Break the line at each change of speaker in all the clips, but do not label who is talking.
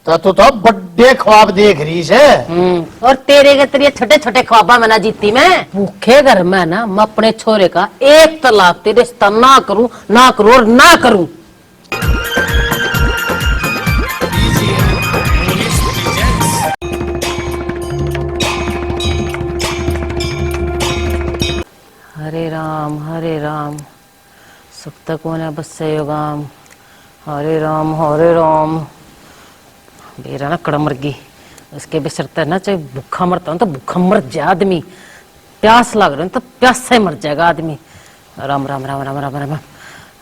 तो बड़े ख्वाब देख रही है।
और तेरे के तेरे छोटे छोटे ख्वाबा में ना जीती मैं। भूखे घर में ना मैं अपने छोरे का एक तलाक तेरे रिश्ता ना करूं और ना करूं। हरे राम सुख तक होने बसे योगाम। हरे राम मेरा ना कड़ा मर्गी इसके भी शर्त है ना, चाहे भूखा मरता हूं तो भूखा मर जाए आदमी, प्यास लग रहा है तो प्यास से मर जाएगा आदमी। राम राम राम राम राम राम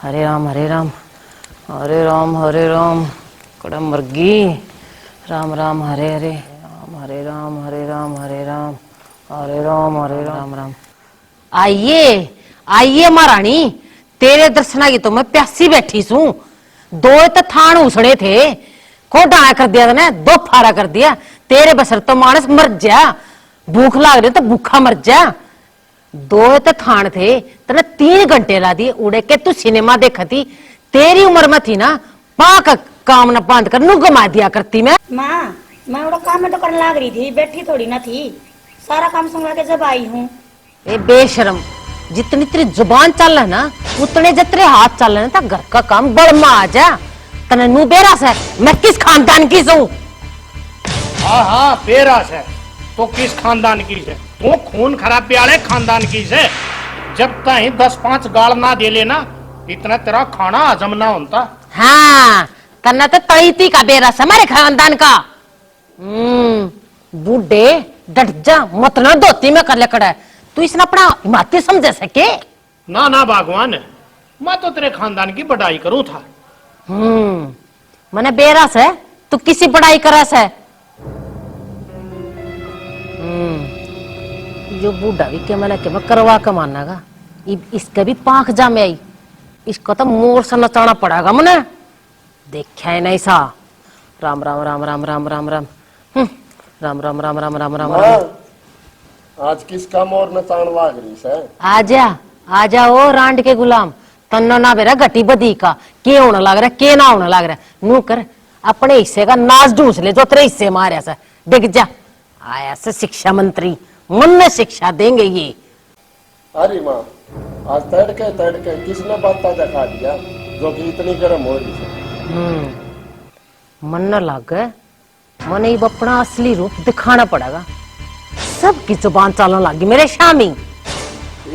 हरे राम कड़ा मर्गी। राम राम हरे हरे राम हरे राम राम। आइए महारानी, तेरे दर्शना की तो मैं प्यासी बैठी सू। दो तो थान उसने थे, को डाया कर दिया ने, दो फारा कर दिया। तेरे बसर तो मानस मर जा, भूख लाग रही तो भूखा मर जा। दो तो थान थे तने 3 घंटे ला दिए उड़े के तू सिनेमा देखा थी। तेरी उम्र में थी ना पाक काम न बंद कर नू घुमा दिया करती मैं।
माँ मैं वो काम में तो करने लाग रही थी, बैठी थोड़ी ना थी, सारा काम संभा के जब आई हूँ।
ए बेशरम, जितनी तेरी जुबान चल है ना उतने जितने हाथ चल रहे घर का काम बड़ में आ जा। तने नू बेरास है मैं किस खानदान की हूँ?
हाँ बेरास है तो किस खानदान की है? तो खून खराब वाले खानदान की है। जब तक 10-5 गाल ना दे लेना इतना तेरा खाना हजम ना होता।
हाँ तन्ना तो तईती का बेरास है हमारे खानदान का। बूढ़े डट जा मत ना धोती में कर ले कड़ा। तू इसने अपना हिमाती समझ सके?
ना भगवान, मैं तो तेरे खानदान की बढ़ाई करूं था।
मने बेरास है तू किसी बढ़ाई करस है? जो बूढ़ा भी के मैंने मैं करवा के मानागा, इसका भी पांख जा में आई, इसको तो मोर से नचाना पड़ेगा मने। देखा है नहीं सा। राम राम राम राम राम राम राम राम राम राम राम राम राम राम।
आज किसका मोर नचान लाग रही है?
आजा ओ रांड के गुलाम, तन्ना ना बेरा घटी बदी का के होने लग रहा के ना होने लग रहा। नू कर अपने हिस्से का नाच ढूंस ले जो तेरे हिस्से मारे से डिग जा। आया से शिक्षा मंत्री, मन में शिक्षा देंगे ये।
अरे माँ आज तड़के किसने बात दिखा दिया जो कि इतनी गर्म हो रही है?
मन न लग मन ही अपना असली रूप दिखाना पड़ेगा। सबकी जुबान चलने लगी मेरे शामी।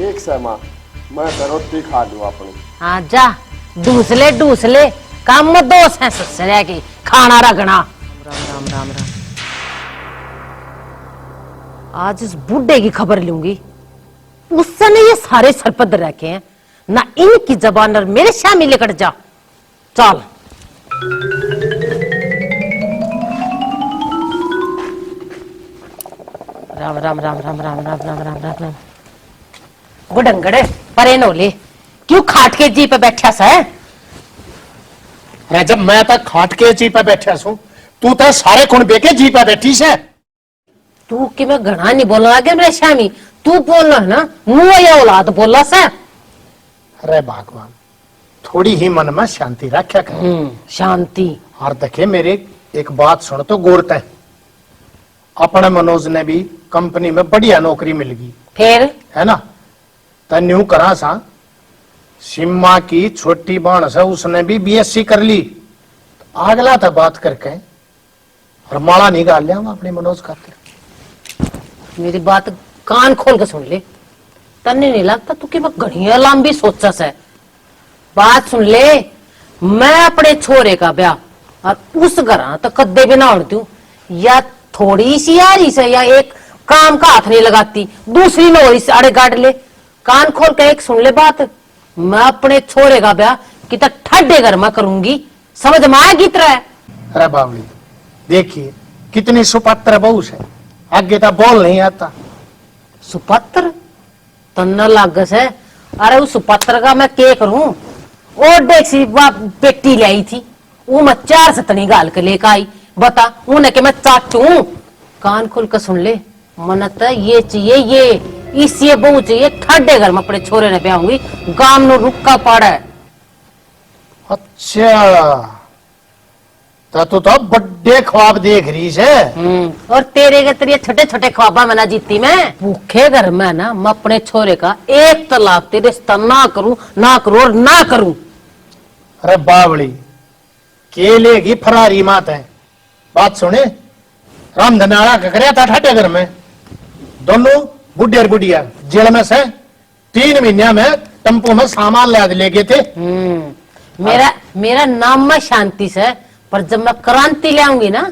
एक से माँ मैं तो रोटी खा लूं अपनी।
हाँ जा दूसले काम में दोष है ससुर की खाना रखना। राम राम राम राम। आज इस बूढ़े की खबर लूंगी, उससे ने ये सारे सरपद रखे हैं ना, इनकी जबान और मेरे शामी लेकर जा। चल राम राम राम राम राम राम राम राम राम राम। बुढ़ंगड़े परे नोले क्यों खाट के जी पे बैठा सा है?
अरे जब मैं तक खाट के जी पे बैठा सू, तू तो सारे खुण बेके जी पे बैठी से।
तू कि मैं घना नहीं बोलने लगे मेरे शामी, तू बोलना है ना मुंह या औलाद बोला सा।
अरे भगवान थोड़ी ही मन में शांति रखा कर।
शांति
और देखे मेरे एक बात सुन तो गौर है, अपने मनोज ने भी कंपनी में बढ़िया नौकरी मिल गई
फिर
है ना। तन्यू करा सा सिम्मा की छोटी बहन से उसने भी बीएससी कर ली। अगला था बात करके और माला निकाल लिया अपने मनोज खातिर।
मेरी बात कान खोल के सुन ले, तन्ने नहीं लगता तू कि मैं घड़िया लंबी सोचा से। बात सुन ले, मैं अपने छोरे का ब्याह और उस घर तो कद्दे भी ना होने दूं, या थोड़ी सी यारी से या एक काम का हाथ नहीं लगाती, दूसरी लोरी से अड़े गाड़ ले। कान खोल के एक सुन ले बात, मैं अपने छोरे का ब्याह कितना ठड्डे घर में करूंगी, समझ में आएगी तरह।
अरे बावली देखिए कितनी सुपत्र बहू है, आगे तो बोल नहीं आता।
सुपत्र तन्ना लागस है। अरे उस सुपत्र का मैं क्या करूं? ओ डेक्सी बेटी ले आई थी, वो मैं 4 सतनी गाल के लेकर आई। बता उन्हें कि मैं चाचू। कान खोल कर सुन ले, मन ये चाहिए ये इस ये बहू चाहिए, ठड्डे घर में अपने छोरे ने ब्याह हुई, गांव नो रुक्का पाड़ा है।
अच्छा तो बड़े ख्वाब देख रही से।
और तेरे के तेरे छोटे छोटे ख्वाबा में ना जीती मैं। भूखे घर में ना मैं अपने छोरे का एक तलाक तेरे रिश्ता ना करूं और ना करूं।
अरे बावली केले की फरारी मात है। बात सुने, राम धनाड़ा ककरिया था ठाटे घर में, दोनों बुढ़े और बुढ़िया जेल में से 3 महीने में टेम्पो में सामान ले गए थे।
मेरा नाम में शांति से, पर जब मैं क्रांति ले आऊंगी ना,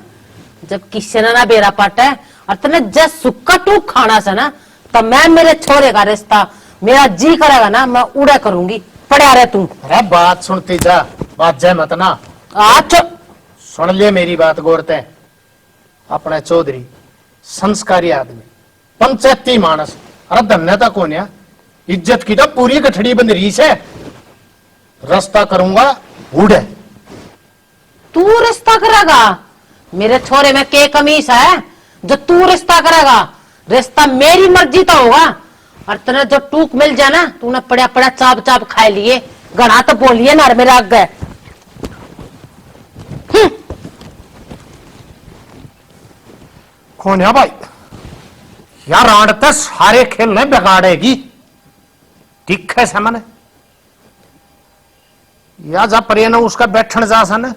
जब किसी ने ना बेरा पाटा है और तने जस सुक्का टूक खाना से ना, तब मैं मेरे छोरे का रिश्ता मेरा जी करेगा ना, मैं उड़ा करूंगी। पड़ा रहे तू।
अरे बात सुनती जा, बात जाए मत ना।
आज
सुन ले मेरी बात गौरते। अपने चौधरी संस्कारी आदमी, पंचायती मानस, अरे धन्यता कौन है, इज्जत की तो पूरी गठड़ी बंद रही से। रास्ता करूंगा बूढ़े।
तू रिश्ता करेगा? मेरे छोरे में के कमीज है जो तू रिश्ता करेगा? रिश्ता मेरी मर्जी तो होगा। और तेने जो टूक मिल जाए ना, तूने पड़ा पड़ा चाप चाप खाए लिए, गड़ा तो बोलिए ना मेरा आग गए।
कौन है भाई यार? रांडते सारे खेल ने बिगाड़ेगी। ठीक है समझ या जा परिय ने उसका बैठन जा सन।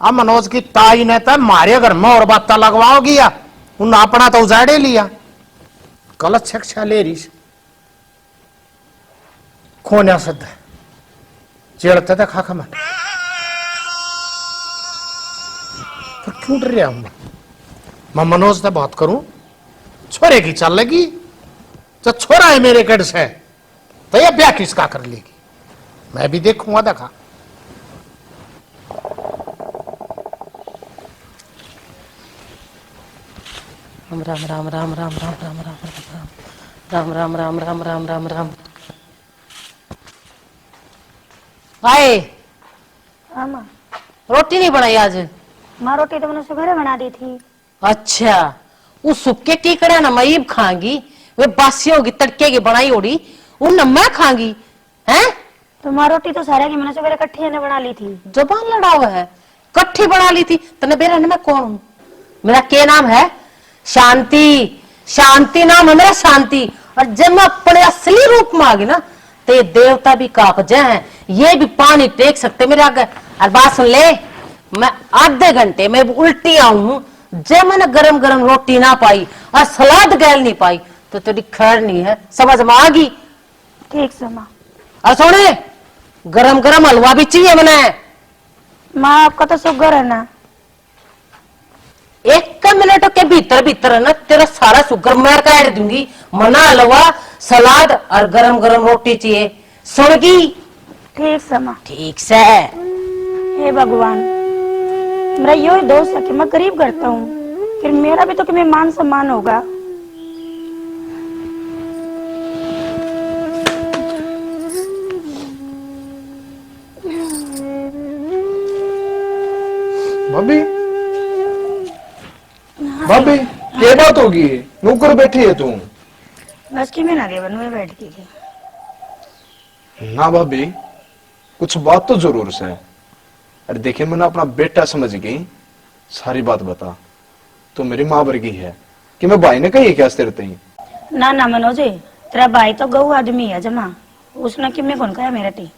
अब मनोज की ताई ने तो मारे घर में और बात लगवाओगी या उन अपना तो उजाड़े लिया। गलत शिक्षा ले रही कौन आ सद चेड़ते थे खाखा में तो क्यों डर रहा हूं मैं मनोज से बात करूं। छोरे की चल लगी जब छोरा है मेरे गढ़ से तो यह ब्याह किसका कर लेगी। मैं भी देखूंगा। देखा
राम राम राम राम राम राम राम राम राम राम राम राम राम राम राम। आए
माँ
रोटी नहीं बनाई आज?
माँ रोटी तो मैंने सुबह बना दी थी।
अच्छा, उस सुक्के टीकड़ा ना मैं ईब खांगी, वे बासी होगी तड़के की बनाई होगी, उन मैं खांगी हैं।
तो माँ रोटी तो सारे की मैंने सुबह इकट्ठी ने बना ली थी।
जबान लड़ा हुआ है, कट्ठी बना ली थी। तने बेरा मैं कौन हूं? मेरा क्या नाम है? शांति। शांति नाम है मेरा, शांति। और जब मैं अपने असली रूप में आ गई ना, तो ये देवता भी कांप जाए, ये भी पानी टेक सकते मेरे आगे। और बात सुन ले, मैं आधे घंटे में उल्टी आऊं, जब मैंने गरम गरम रोटी ना पाई और सलाद गैल नहीं पाई तो तेरी खैर नहीं है। समझ में आ गई?
ठीक से माँ।
और सुने, गरम गरम हलवा भी चाहिए मैंने।
माँ आपका तो शुगर है ना।
1 मिनट के भीतर भीतर है ना तेरा सारा शुगर मैं काट दूंगी। मना हलवा, सलाद और गरम गरम रोटी चाहिए। सुन गई?
ठीक से माँ।
ठीक से।
हे भगवान, मेरा यो ही दोष है कि मैं गरीब करता हूँ, फिर मेरा भी तो कि मान सम्मान होगा।
भाभी भाभी क्या बात होगी? नौकर बैठी है तू?
बस की मैं आगे बनू बैठ की थी।
ना भाभी, कुछ बात तो जरूर से। अरे देखिए, मैंने अपना बेटा समझ गई, सारी बात बता। तो मेरी माँ वर्गी है कि मैं भाई ने कही क्या तेरे ही?
ना ना मनोज, तेरा भाई तो गऊ आदमी है जमा, उसने कि मैं कौन कहा मेरा टी।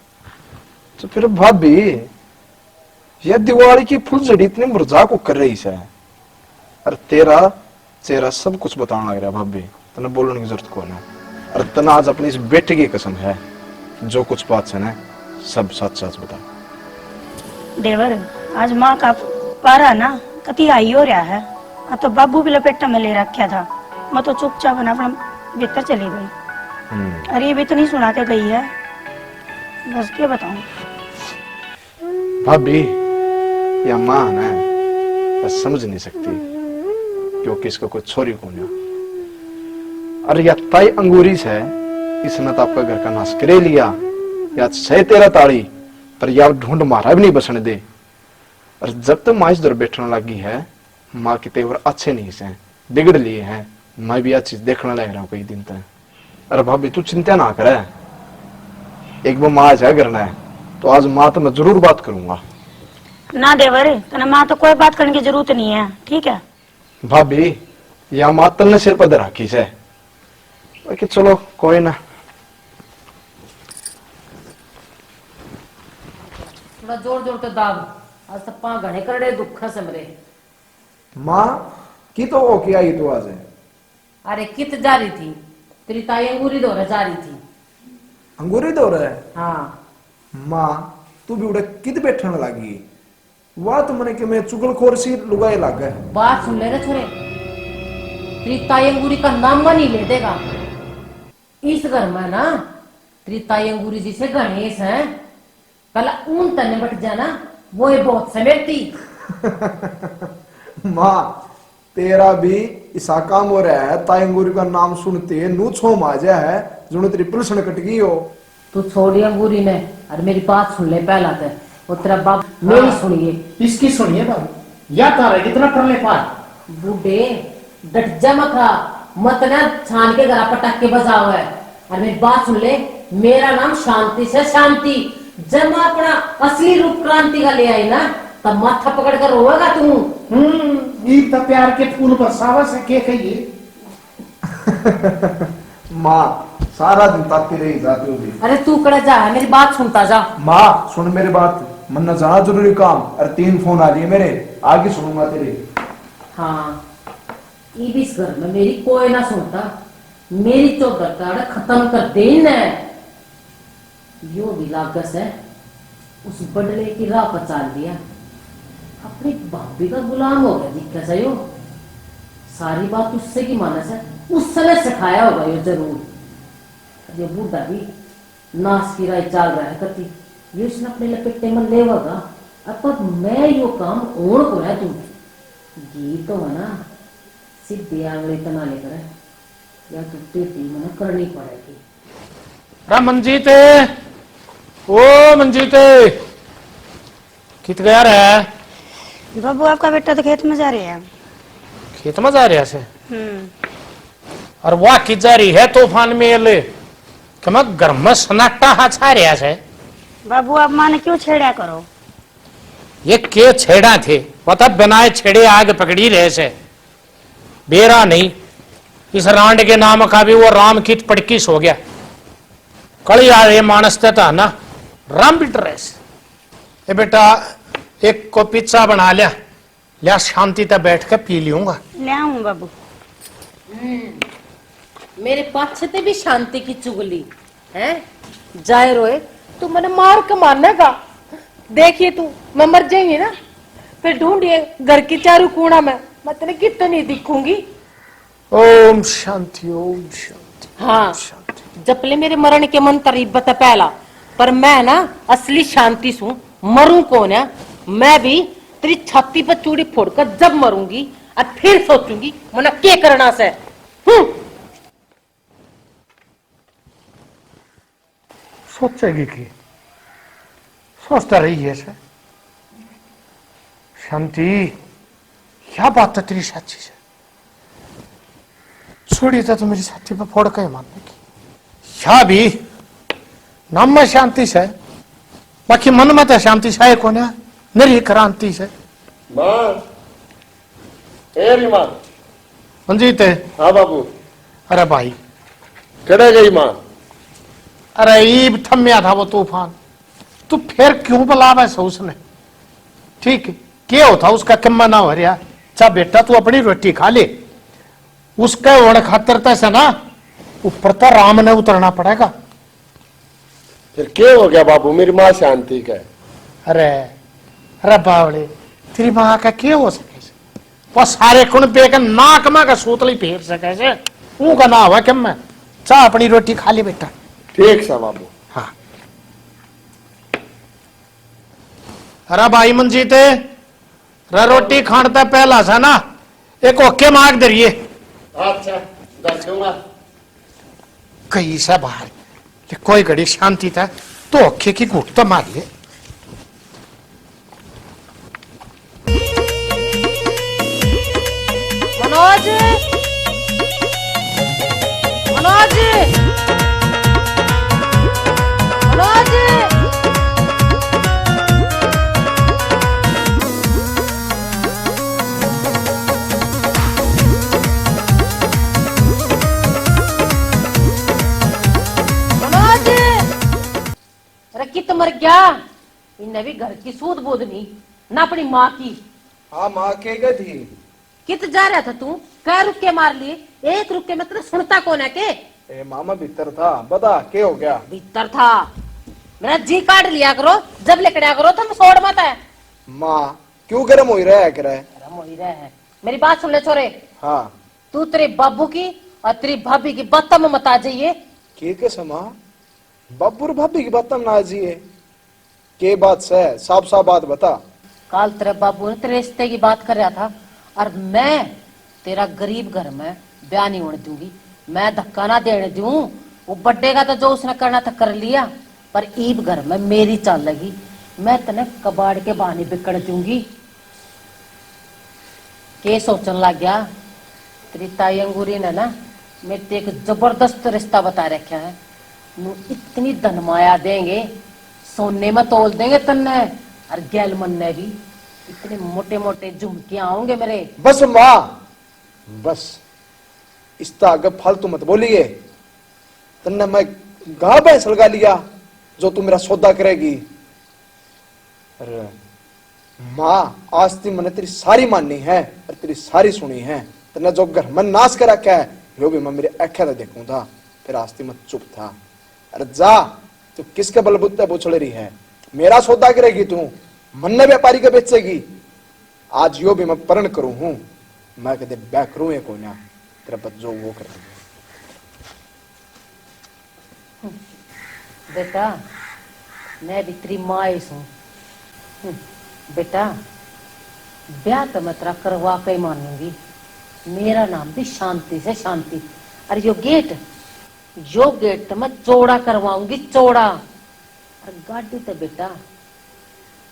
तो फिर भाभी, यह दिवाली की फुलझड़ी इतनी मुरझा को कर रही है। अरे तेरा चेहरा सब कुछ बताने लग रहा भाभी, तने बोलने की जरूरत कौन है। अरे तना आज अपनी इस बेटे की कसम है, जो कुछ बात है ना सब सच सच बता।
देवर, आज माँ का पारा ना कति आई हो रहा है। आ तो बाबू भी लपेटा में ले रखा था, मैं तो चुपचाप ना अपना भीतर चली गई। अरे ये भी तो नहीं सुना के गई है, बस क्या बताऊं
भाभी। या माँ है बस समझ नहीं सकती क्योंकि इसका कोई छोरी कौन है। अरे या ताई अंगूरी से इसने तो आपका घर का नाश करे लिया, या सह तेरा ताड़ी पर या ढूंढ मारा भी नहीं बसने दे। और जब तक माँ इस दर बैठने लगी है, माँ के तेवर अच्छे नहीं से बिगड़ लिए हैं। मैं भी अच्छी देखने लग रहा हूँ कई दिन तक। अरे भाभी तू चिंता ना करे, एक बार माँ आ जाए करना है तो आज माँ तो मैं जरूर बात करूंगा।
ना देवर तना माँ तो कोई बात करने की जरूरत नहीं है, ठीक है।
भाभी या मातल ने सिर पर राखी से बाकी चलो कोई ना।
थोड़ा जोर जोर के दाब, आज तक पा घने करड़े दुख से मरे।
माँ की तो वो किया ही तो आज है।
अरे कित जा रही थी, तेरी ताई अंगूरी दौरा जा रही थी।
अंगूरी दो रहा है?
हाँ
माँ तू भी उड़े कित बैठने लगी, वाह तो मैंने कि मैं चुगलखोर सी लुगाई लग गए।
बात सुन ले रे छोरे, तेरी ताई अंगूरी का नाम नहीं ले देगा इस घर में ना। तेरी ताई अंगूरी जी से गणेश है, कल ऊन तने बट जाना वो ही बहुत समेटती।
माँ तेरा भी ऐसा काम हो रहा है, ताई अंगूरी का नाम सुनते नू छो माजा है जो तेरी पुलसन कट गई हो।
तू छोड़ी अंगूरी ने और मेरी बात सुन ले पहला तो, वो तेरा बाप मेरी सुनिए।
इसकी सुनिए बाबू, या तारा कितना कर ले पार।
बूढ़े डट जा मखा, मत ना छान के गला पटाखे बजाओ है। और मेरी बात सुन ले, मेरा नाम शांति से शांति। जब मैं अपना असली रूप क्रांति का ले आई ना, तब माथा पकड़ कर रोएगा तू।
ईद तो प्यार के फूल बरसावा से के कहिए।
माँ सारा दिन ताकती रही जाती होगी।
अरे तू कड़ा जा, मेरी बात सुनता जा।
माँ सुन मेरी बात, मन्ना जाना जरूरी काम, अरे 3 फोन आ रही है मेरे, आगे सुनूंगा तेरे।
हाँ इस घर में मेरी कोई ना सुनता, मेरी चौधर खत्म कर दे न। यो भी लागस है, उस बदले की राह पर चाल दिया, अपनी भाभी का गुलाम हो गया। दिख कैसा यो, सारी बात उससे की मानस है, उसने सिखाया होगा यो जरूर। ये बूढ़ा भी नाश की राय चाल रहा है कति, ये उसने अपने लपेटे में ले होगा। अब मैं यो काम ओण को है तू जी तो है ना, सीधे आंगली तना लेकर है, या तो टेटी मना करनी पड़ेगी।
रा मंजीत, ओ मंजीत कित गया रे?
बाबू आपका बेटा तो खेत में जा रहे हैं।
खेत में जा रहा से? और वाह की जा रही है तूफान में ले कि मैं घर में सन्नाटा हाथा रहा से।
बाबू आप माने क्यों छेड़ा करो?
ये के छेड़ा थे पता, बिना छेड़े आग पकड़ी रहे से। बेरा नहीं, इस रांड के नाम का भी वो राम की पड़कीस हो गया। कड़ी आ रही मानस था ना, राम बिट रहे से। ए बेटा एक को पिज्जा बना लिया शांति तक बैठ कर पी लूंगा।
ले आऊं बाबू।
मेरे पाछे ते भी शांति की चुगली है, जाए रोए तू मैंने मार के मारनेगा। देखिए तू मैं मर जाएंगी ना, फिर ढूंढिए घर की चारू कोना में, मैं तेरे कितने नहीं दिखूंगी।
ओम शांति ओम शांति।
हाँ जपले मेरे मरण के मन तरीबत पहला, पर मैं ना असली शांति सू। मरूं कौन है, मैं भी तेरी छाती पर चूड़ी फोड़कर जब मरूंगी और फिर सोचूंगी मना क्या करना से।
सोचेगी कि सोचता रही है सर। शांति क्या बात है तेरी साची से, छोड़ी तो मेरी साथी पर फोड़ के मारने की। या भी नाम में शांति से, बाकी मन में तो शांति से है कौन है, मेरी क्रांति से।
माँ एरी माँ
मंजीत।
हाँ बाबू।
अरे भाई
कड़े गई माँ?
अरे ईब थम्या था वो तूफान, तू फिर क्यों बुलावा है उसने? ठीक क्या होता उसका किम्मा ना हो रहा। चा बेटा तू अपनी रोटी खा ले, उसके वण खातर से ना ऊपर तो राम ने उतरना पड़ेगा।
फिर क्या हो गया बाबू, मेरी माँ शांति का?
अरे अरे बावड़े तेरी माँ का क्या हो सके, वो सारे कुण पे का नाक में का सूतली फेर सके से, उनका ना हुआ किम में। चा अपनी रोटी खा ले बेटा।
ठीक सा बाबू।
हाँ अरे भाई मंजीत, रोटी खानता पहला सा ना एक ओके मार्ग दरिए।
अच्छा दस दूंगा।
कई सा बाहर कोई घड़ी शांति था तो ओके की घूट तो मार ले।
मनोज मनोज मनोज लग गया। इन्हें भी घर की सूद बूद नहीं ना अपनी माँ की।
हाँ माँ के गई थी।
कित जा रहा था तू? कै रुके मार लिए? एक रुके में तेरे सुनता कौन है के?
ए मामा भीतर था, बता क्या हो गया?
भीतर था। मेरा जी काट लिया करो जब लेकर करो तुम सोड़ मत है।
माँ क्यों गर्म हो रहा है?
गरम हो ही रहा है। मेरी बात सुन ले छोरे।
हाँ
तू तेरे बाबू की और तेरी भाभी की बातों में मत आ जाइए।
के समा बाबू और भाभी की बात ना आजिए। के बात से साफ साफ बात बता।
कल तेरे बाबू ने तेरे रिश्ते की बात कर रहा था और मैं तेरा गरीब घर में ब्याह नहीं होने दूंगी। मैं धक्का ना देने दूं। वो बड्डे का तो जो उसने करना था कर लिया, पर ईब घर में मेरी चाल लगी। मैं तने कबाड़ के बहाने बिकड़ दूंगी। के सोचने लग गया? तेरी ताई अंगूरी ने ना मेरे ते एक जबरदस्त रिश्ता बता रखा है। नू इतनी धनमाया देंगे, सोने में तोल देंगे तन्ने, और गैल मन ने भी इतने मोटे मोटे झुमके आओगे मेरे।
बस माँ बस, इसका आगे फालतू मत बोलिए। तन्ने मैं गा भैंस लगा लिया जो तू मेरा सौदा करेगी। अरे माँ आज ती मैंने तेरी सारी माननी है और तेरी सारी सुनी है। तन्ने जो घर में नाश कर रखा है यो भी मैं मेरी आंखें देखूं था। फिर आज ती मैं चुप था। अरे जा, तू किसके बलबूते पूछ रही है? मेरा सौदा करेगी तू? मन्ने व्यापारी के बेचेगी? आज यो भी मैं प्रण करूं हूं, मैं कदे ब्याह करूं या कोई ना, तेरा बस जो वो कर।
बेटा मैं भी तेरी माँ ही हूं। बेटा ब्याह तो मैं तेरा करवा के ही मानूंगी। मेरा नाम भी शांति से शांति। और यो गेट तो मैं चौड़ा करवाऊंगी, चौड़ा। और गाड़ी तो बेटा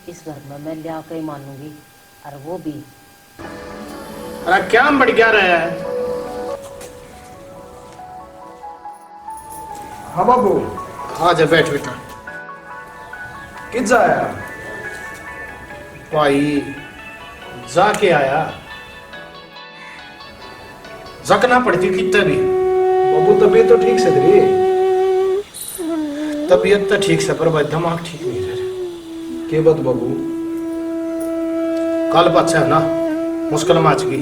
इस घर में मैं लिया के ही मानूंगी, और वो भी।
अरे क्या बढ़ गया रहा है?
हाँ बाबू
आ जा बैठ बेटा।
किस जाया?
भाई जाके आया, जकना पड़ती कितने भी।
बाबू तबीयत तो ठीक से तेरी?
तबीयत तो ठीक से, पर भाई दिमाग ठीक नहीं है।
के बात बाबू?
कल बच्चा है ना मुश्किल में आज की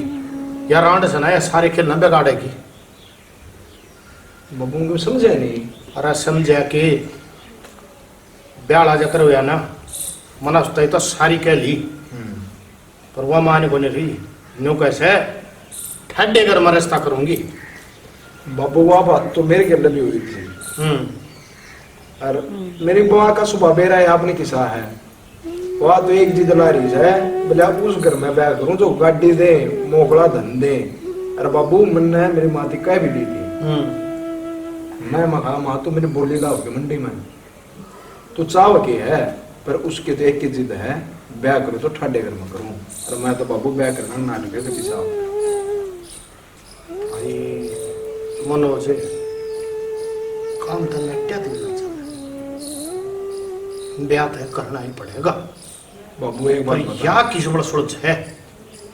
यार, आंड से ना ये सारे खेलना बिगाड़ेगी।
बाबू को समझे नहीं?
अरे समझा कि ब्याह जकर हुआ ना, मना उसता तो सारी कह ली, पर वह माने को नहीं रही। न्यू कैसे ठंडे घर में रिश्ता करूंगी।
बाबू वह बात तो मेरे के भी हुई थी। और मेरी बुआ का सुबह बेरा है आपने किसा है, वह तो एक जिद ला रही है बोले आप उस घर में ब्याह करूं जो गाड़ी दे, मोकला धन दे। अरे बाबू मैंने मेरी माती कह भी दी थी। मैं मखा माँ तो मेरी बोली लाओ के मंडी में तो चाव के है, पर उसके तो एक की जिद है ब्याह करो तो ठाडे घर में करूं। और मैं तो बाबू ब्याह करना ना लगे तो किसा
भाई मनोज काम तो लट्टा ब्याह तय करना ही पड़ेगा।
बाबू एक बार
या किस बड़ा सुलझ है?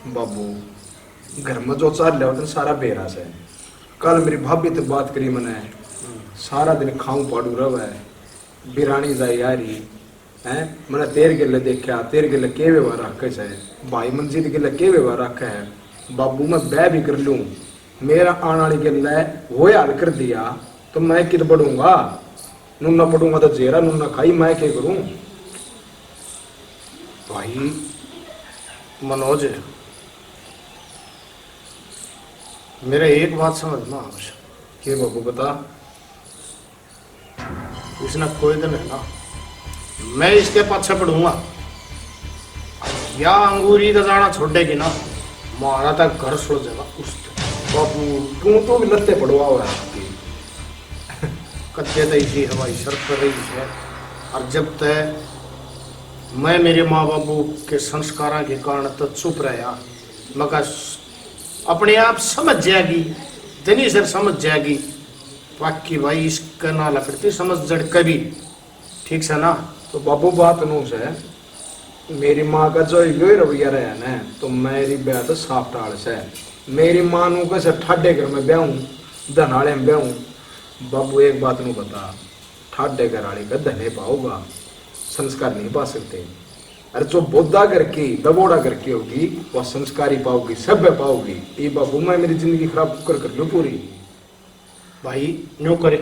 बाबू घर में जो चाल लिया सारा बेरास है। कल मेरी भाभी तो बात करी मैंने, सारा दिन खाऊं पाड़ू रव है, बिरानी जाई आ रही है। मैंने तेर गिले देखा, तेर गिले के व्यवहार रखे है, भाई मंजीत गिले के व्यवहार रखे है। बाबू मैं ब्याह भी कर लूं, मेरा आने वाली गिले वो हाल कर दिया तो मैं कित बढ़ूंगा? नूना पड़ूंगा तो जेरा नूना खाई, मैं क्या करूं?
भाई मनोज मेरा एक बात समझना आवश्यक।
के बाबू बता?
इसने कोई दिन है ना, मैं इसके पाछे पड़ूंगा या अंगूरी का जाना छोड़ेगी ना, मारा तक घर छोड़ जाएगा उस।
बाबू तू तो भी लत्ते पड़वा हुआ है
कच्चे तो इसी हमारी शर्त पर रही है। और जब तक मैं मेरे माँ बाबू के संस्कारों के कारण तो चुप रहा, मगर अपने आप समझ जाएगी, जनी सर समझ जाएगी। बाकी भाई इसका ना लकड़ती समझ जड़ कभी, ठीक से ना?
तो बाबू बात नू से मेरी माँ का जो यो रवैया रहा ना, तो मेरी ब्याह तो साफ टाल से। मेरी माँ नू कैसे ठाडे घर में ब्याहूं, धनाड़े में ब्याहूं। बाबू एक बात नू बता, ठाडे घर वाली का धने पाओगा, संस्कार नहीं पा सकते। अरे जो बोधा करके दबोड़ा करके होगी वह संस्कारी पाओगी, सभ्य पाओगी। ये बाबू मैं मेरी जिंदगी खराब कर लो पूरी।
भाई न्यू करे,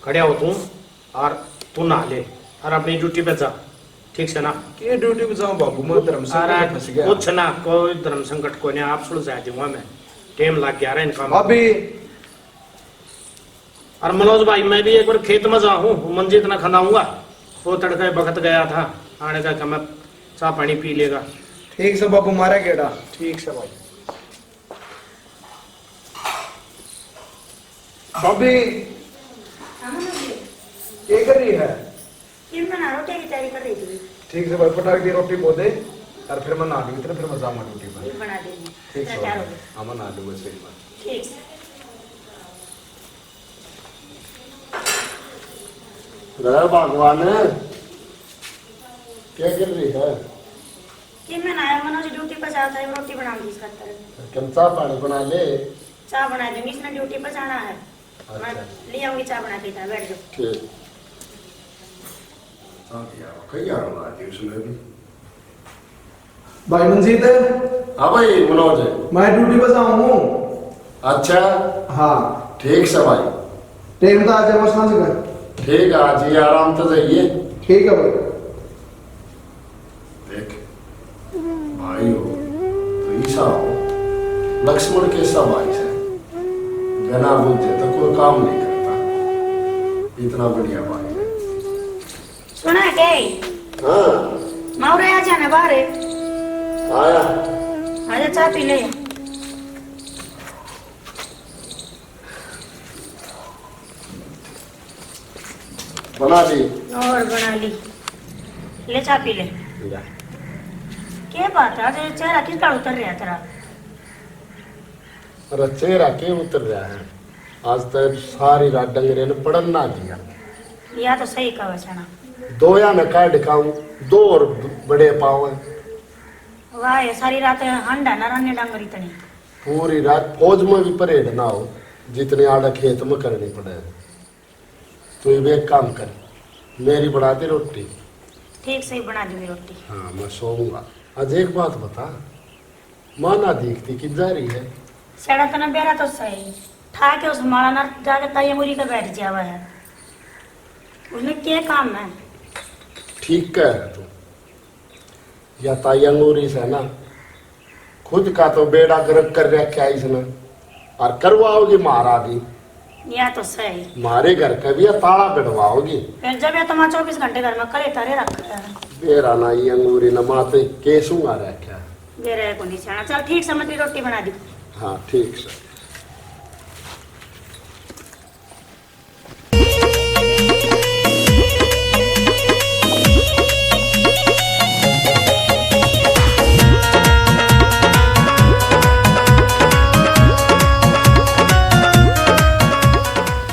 खड़े हो तू और तू नहा ले और अपनी ड्यूटी पे जा, ठीक से ना?
के ड्यूटी पे जाऊं बाबू, मैं धर्म संकट में फंस गया।
कुछ ना, कोई धर्म संकट को नहीं, आप सुलझा दूंगा मैं। टाइम लग गया रहा इनका।
अभी
और मनोज भाई मैं भी एक बार खेत में जाऊं, मंजीत ना खनाऊंगा, वो तड़के बखत गया था, आने का मैं चाह पानी पी लेगा।
ठीक से बाबू मारा गेड़ा।
ठीक से भाई।
भाभी क्या कर रही है?
बना रोटी की तैयारी कर रही थी।
ठीक से भाई पटाख दी रोटी बो दे और फिर मैं नहा लूंगी, तेरे फिर मैं जाऊंगा ड्यूटी पर।
बना देंगे।
ठीक है
तैयार
भाई।
हो गए।
हाँ मैं नहा लूंगा सही बात।
ठीक।
रह भगवान क्या कर रही है?
कि मैं आया मनोज ड्यूटी पर जाता है, रोटी बना दी इसका तरह।
कम चाह पानी बना ले।
चाय बना दूंगी, इसने ड्यूटी पर जाना है। मैं ले आऊंगी चाय बना के, इधर बैठ जाओ।
ठीक। कई आना है उसमें भी।
भाई मंजीत,
हाँ भाई मनोज।
मैं ड्यूटी पर जाऊँ।
अच्छा
हाँ
ठीक से भाई।
टाइम तो आ जाए सांझ का।
ठीक है, आज ही आराम से जाइए।
ठीक है भाई।
देख भाई हो तो ईसा हो, लक्ष्मण के सब भाई से बिना बुझे तो कोई काम नहीं करता। इतना बढ़िया भाई है।
सुना के
हाँ
माउरे आ जाना बाहर।
आया।
आजा चाय पी ले।
बना दी।
और बना ली, ले चाय पी ले। क्या बात है, आज चेहरा किस तरह उतर रहा है तेरा?
अरे चेहरा के उतर रहा है, आज तक सारी रात डंगरे ने पड़न ना दिया।
या तो सही कहा वचना।
दो या मैं काट दिखाऊं, दो और बड़े पाव है।
वाह ये सारी रात अंडा न रन्ने डांगरी तनी।
पूरी रात फौज में भी परेड ना हो जितने आड़ा खेत में करनी पड़े। तो ये एक काम कर, मेरी बना दे रोटी।
ठीक से ही बना दूंगी रोटी।
हाँ मैं सोऊंगा। आज एक बात बता, माना दिखती कि जा रही है?
सड़ा तना बेरा तो सही ठा के उस माला ना जाके ताई मुरी का बैठ जावा है। उसमें क्या काम है?
ठीक कह रहा तू। या ताई अंगूरी से ना खुद का तो बेड़ा गर्क कर रखा इसने, और करवाओगी मारा भी।
या तो सही।
मारे घर का भी ताला बिठवाओगी।
फिर जब या तुम्हारा 24 घंटे घर में करे तारे रखा है।
बेरा ना ये अंगूरी न माते केसू आ रखा।
बेरे को नहीं छाना। चल ठीक समझ ली, रोटी बना दी।
हाँ ठीक से।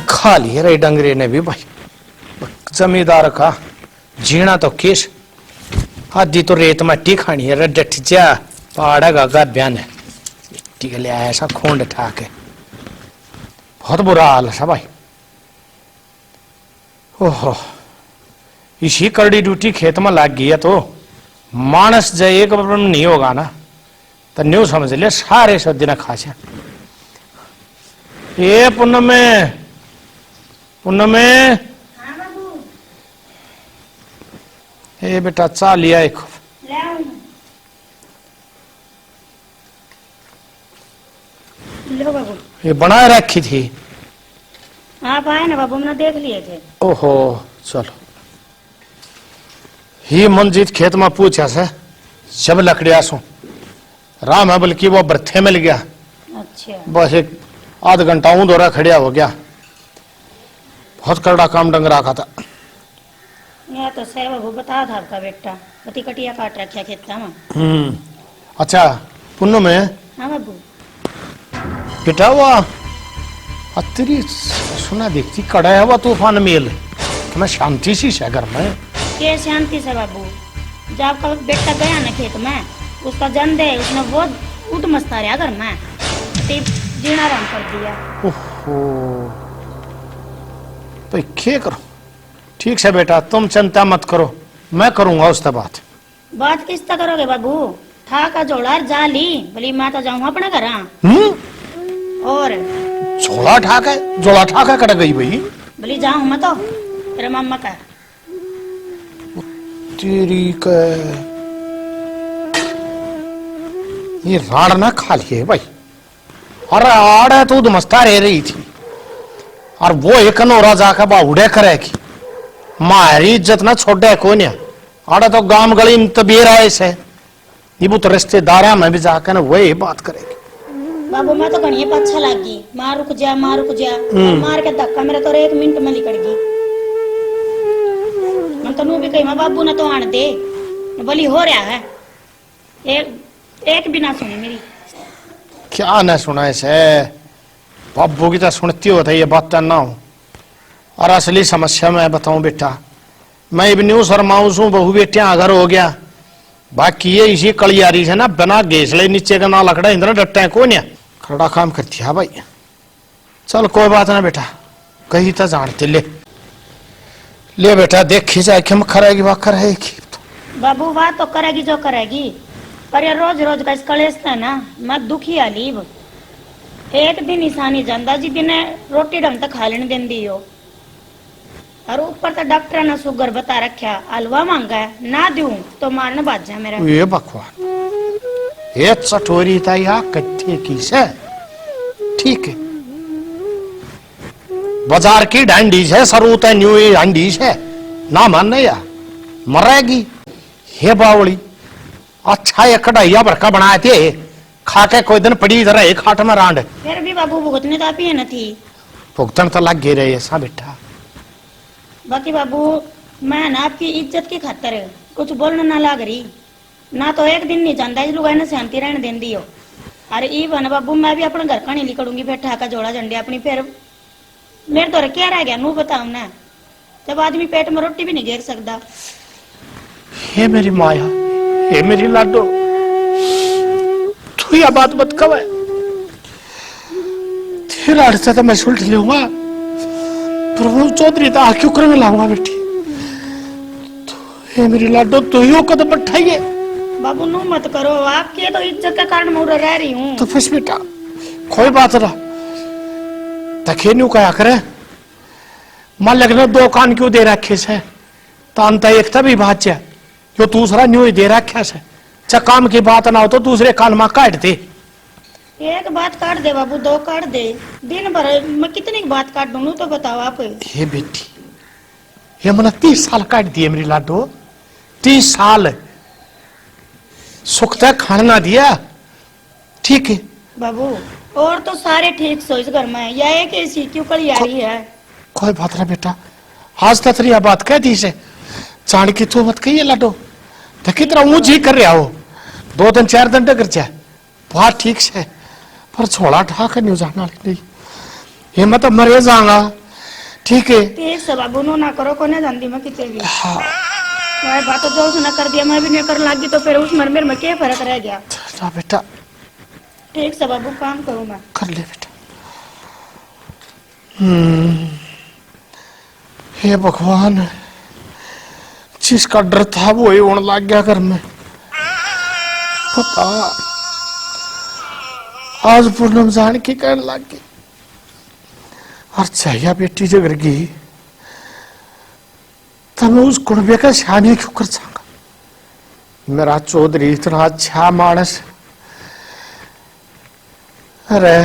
खा लिए रे डंगरे ने भी भाई, जमींदार का जीना तो केश, आधी तो रेत मट्टी खानी है रे डट जा, पहाड़ा का बयान है मिट्टी के ले आया ऐसा खोंड ठा के, बहुत बुरा हाल है भाई। ओहो, इसी करड़ी ड्यूटी खेत में लग गई है तो मानस जय एक बार नहीं होगा ना तो न्यू समझ ले सारे सब दिन खासे। ये पुनः में
हाँ बाबू।
ए बेटा चा लिया एक
ले आऊं। लो बाबू।
ये बना रखी थी।
आप आए ना बाबू, हमने देख लिए थे।
ओहो चलो, ही मंजीत खेत में पूछा से जब लकड़िया सो राम है बल्कि वो बर्थे मिल गया।
अच्छा।
बस एक आध घंटा ऊं दौरा खड़िया हो गया, बहुत करड़ा काम डंग रखा था।
यह तो सही बाबू बता था आपका बेटा, बती कटिया काट रखा खेत में।
अच्छा पुन्नो में
हाँ बाबू।
बेटा वो तेरी सुना देखती कड़ा है वो तूफान मेल मैं शांति सी है घर में।
के शांति से बाबू, जब आपका बेटा गया ना खेत में, उसका जन दे उसने बहुत उठ मस्ता रहा घर में, जीना आराम कर दिया।
ओहो तो क्या करो, ठीक है बेटा, तुम चिंता मत करो, मैं करूंगा उससे बात।
बात किस तरह करोगे बाबू? था का जोड़ा जा ली भली मैं तो जाऊं अपने घर। और
जोड़ा ठाका कट गई भाई।
भली जाऊं मैं तो तेरे मामा का।
तेरी का ये राड़ ना खा लिए भाई। अरे आड़े तू मस्ता रह रही थी और वो एक नोरा जाकर बाहुड़े करेगी। मारी इज्जत ना छोड़े को नहीं। आड़े तो गांव गली में तबीर आए से ये वो तो रिश्तेदार में भी जाकर ना वही बात करेगी।
बाबू मैं तो कहीं अच्छा लगी, मार रुक जा मार के धक्का मेरा तो 1 मिनट में लिकड़ गई। मैं तो भी कही मैं बाबू ने तो आन दे बोली हो रहा है। एक भी ना सुनी मेरी।
क्या ना सुना इसे बाबू की तो सुनती होता ये बात ना हो। और असली समस्या मैं बताऊं बेटा, मैं इब न्यू शर्माऊं सू बहु बेटिया अगर हो गया बाकी ये इसी कलियारी से ना बिना गेसले नीचे का ना लकड़ा इंद्र डट्टे को नहीं खड़ा काम करती है भाई। चल कोई बात ना बेटा, कहीं तो जानते ले बेटा, देखी जाए कि करेगी वह करेगी।
बाबू बात तो करेगी जो करेगी, पर ये रोज रोज का इस कलेश है ना मैं दुखी आलीब। एक दिन ईसानी जानदा जी दिन रोटी ढंग तक खा लेने दें दी हो। और ऊपर तो डॉक्टर ने शुगर बता रखा, हलवा मांगा है ना दूं तो मारने बाज जा मेरा।
ये बकवास ये चटोरी था या कट्टे की से ठीक है। बाजार की डांडी है सरूत है न्यू डांडी है ना मानने या मरेगी। हे बावली अच्छा ये कढ़ाइया भरका बनाए थे खा के कोई दिन पड़ी इधर एक खाट में रांड।
फिर भी बाबू भुगतने तो आप ही न थी।
भुगतन तो लग गए रहे ऐसा बेटा।
बाकी बाबू मैं ना आपकी इज्जत की खातर कुछ बोलने ना लाग रही ना तो एक दिन नहीं जानता इस लुगाई ने शांति रहने दें दी हो। अरे ई बन बाबू मैं भी अपने घर का नहीं निकलूंगी फिर ठाका जोड़ा झंडे अपनी फिर मेरे तो क्या रह गया नू बताऊ ना जब आदमी पेट में रोटी भी नहीं घेर सकता।
हे मेरी माया, हे मेरी लाडो, तू यह बात मत कह। तेरा अड़सा तो मैं सुलट लूंगा प्रभु चौधरी तो आखिर कर लाऊंगा बेटी। हे मेरी लाडो तू ही कदम बैठाइए।
बाबू नू मत करो, आपकी तो इज्जत के कारण मैं रह रही हूँ।
तो फिर बेटा कोई बात ना तखे न्यू कया करे। मान लगना 2 कान क्यों दे रखे से तानता एक तभी बात है जो दूसरा न्यू ही दे रखा से चा काम की बात ना हो तो दूसरे कान में काट दे।
एक बात काट दे बाबू 2 काट दे दिन भर मैं कितनी बात काट दूंगी तो बताओ आप।
हे बेटी ये मैंने 30 साल काट दिए मेरी लाडो, 30 साल सुख तक खाना ना दिया ठीक है।
बाबू और तो सारे ठीक सो इस घर में या एक ऐसी क्यों कड़ी आ रही है।
कोई बात ना बेटा, आज तक यह बात कह दी से जान की तो मत कहिए लाडो। तो कितना ऊंच ही कर रहा हो 2 दिन 4 दिन डगर जाए बात ठीक से पर छोड़ा ठाक नहीं जाना नहीं ये मैं तो मरे जाऊंगा ठीक है।
ठीक से बाबू नो ना करो को नहीं जानती मैं कितने भी
हाँ
वह बात जो उसने कर दिया मैं भी नहीं कर लगी तो फिर उस मेरे में क्या फर्क रह गया।
जा बेटा
ठीक से बाबू काम करूँ मैं
कर ले बेटा। हे भगवान जिसका डर था वो ही होने लग गया घर में। पता आज पूनम जान की कहने लग गई और चाहिए बेटी जगर गई तो मैं उस कुड़बे का शानी क्यों कर सकूंगा। मेरा चौधरी इतना अच्छा मानस अरे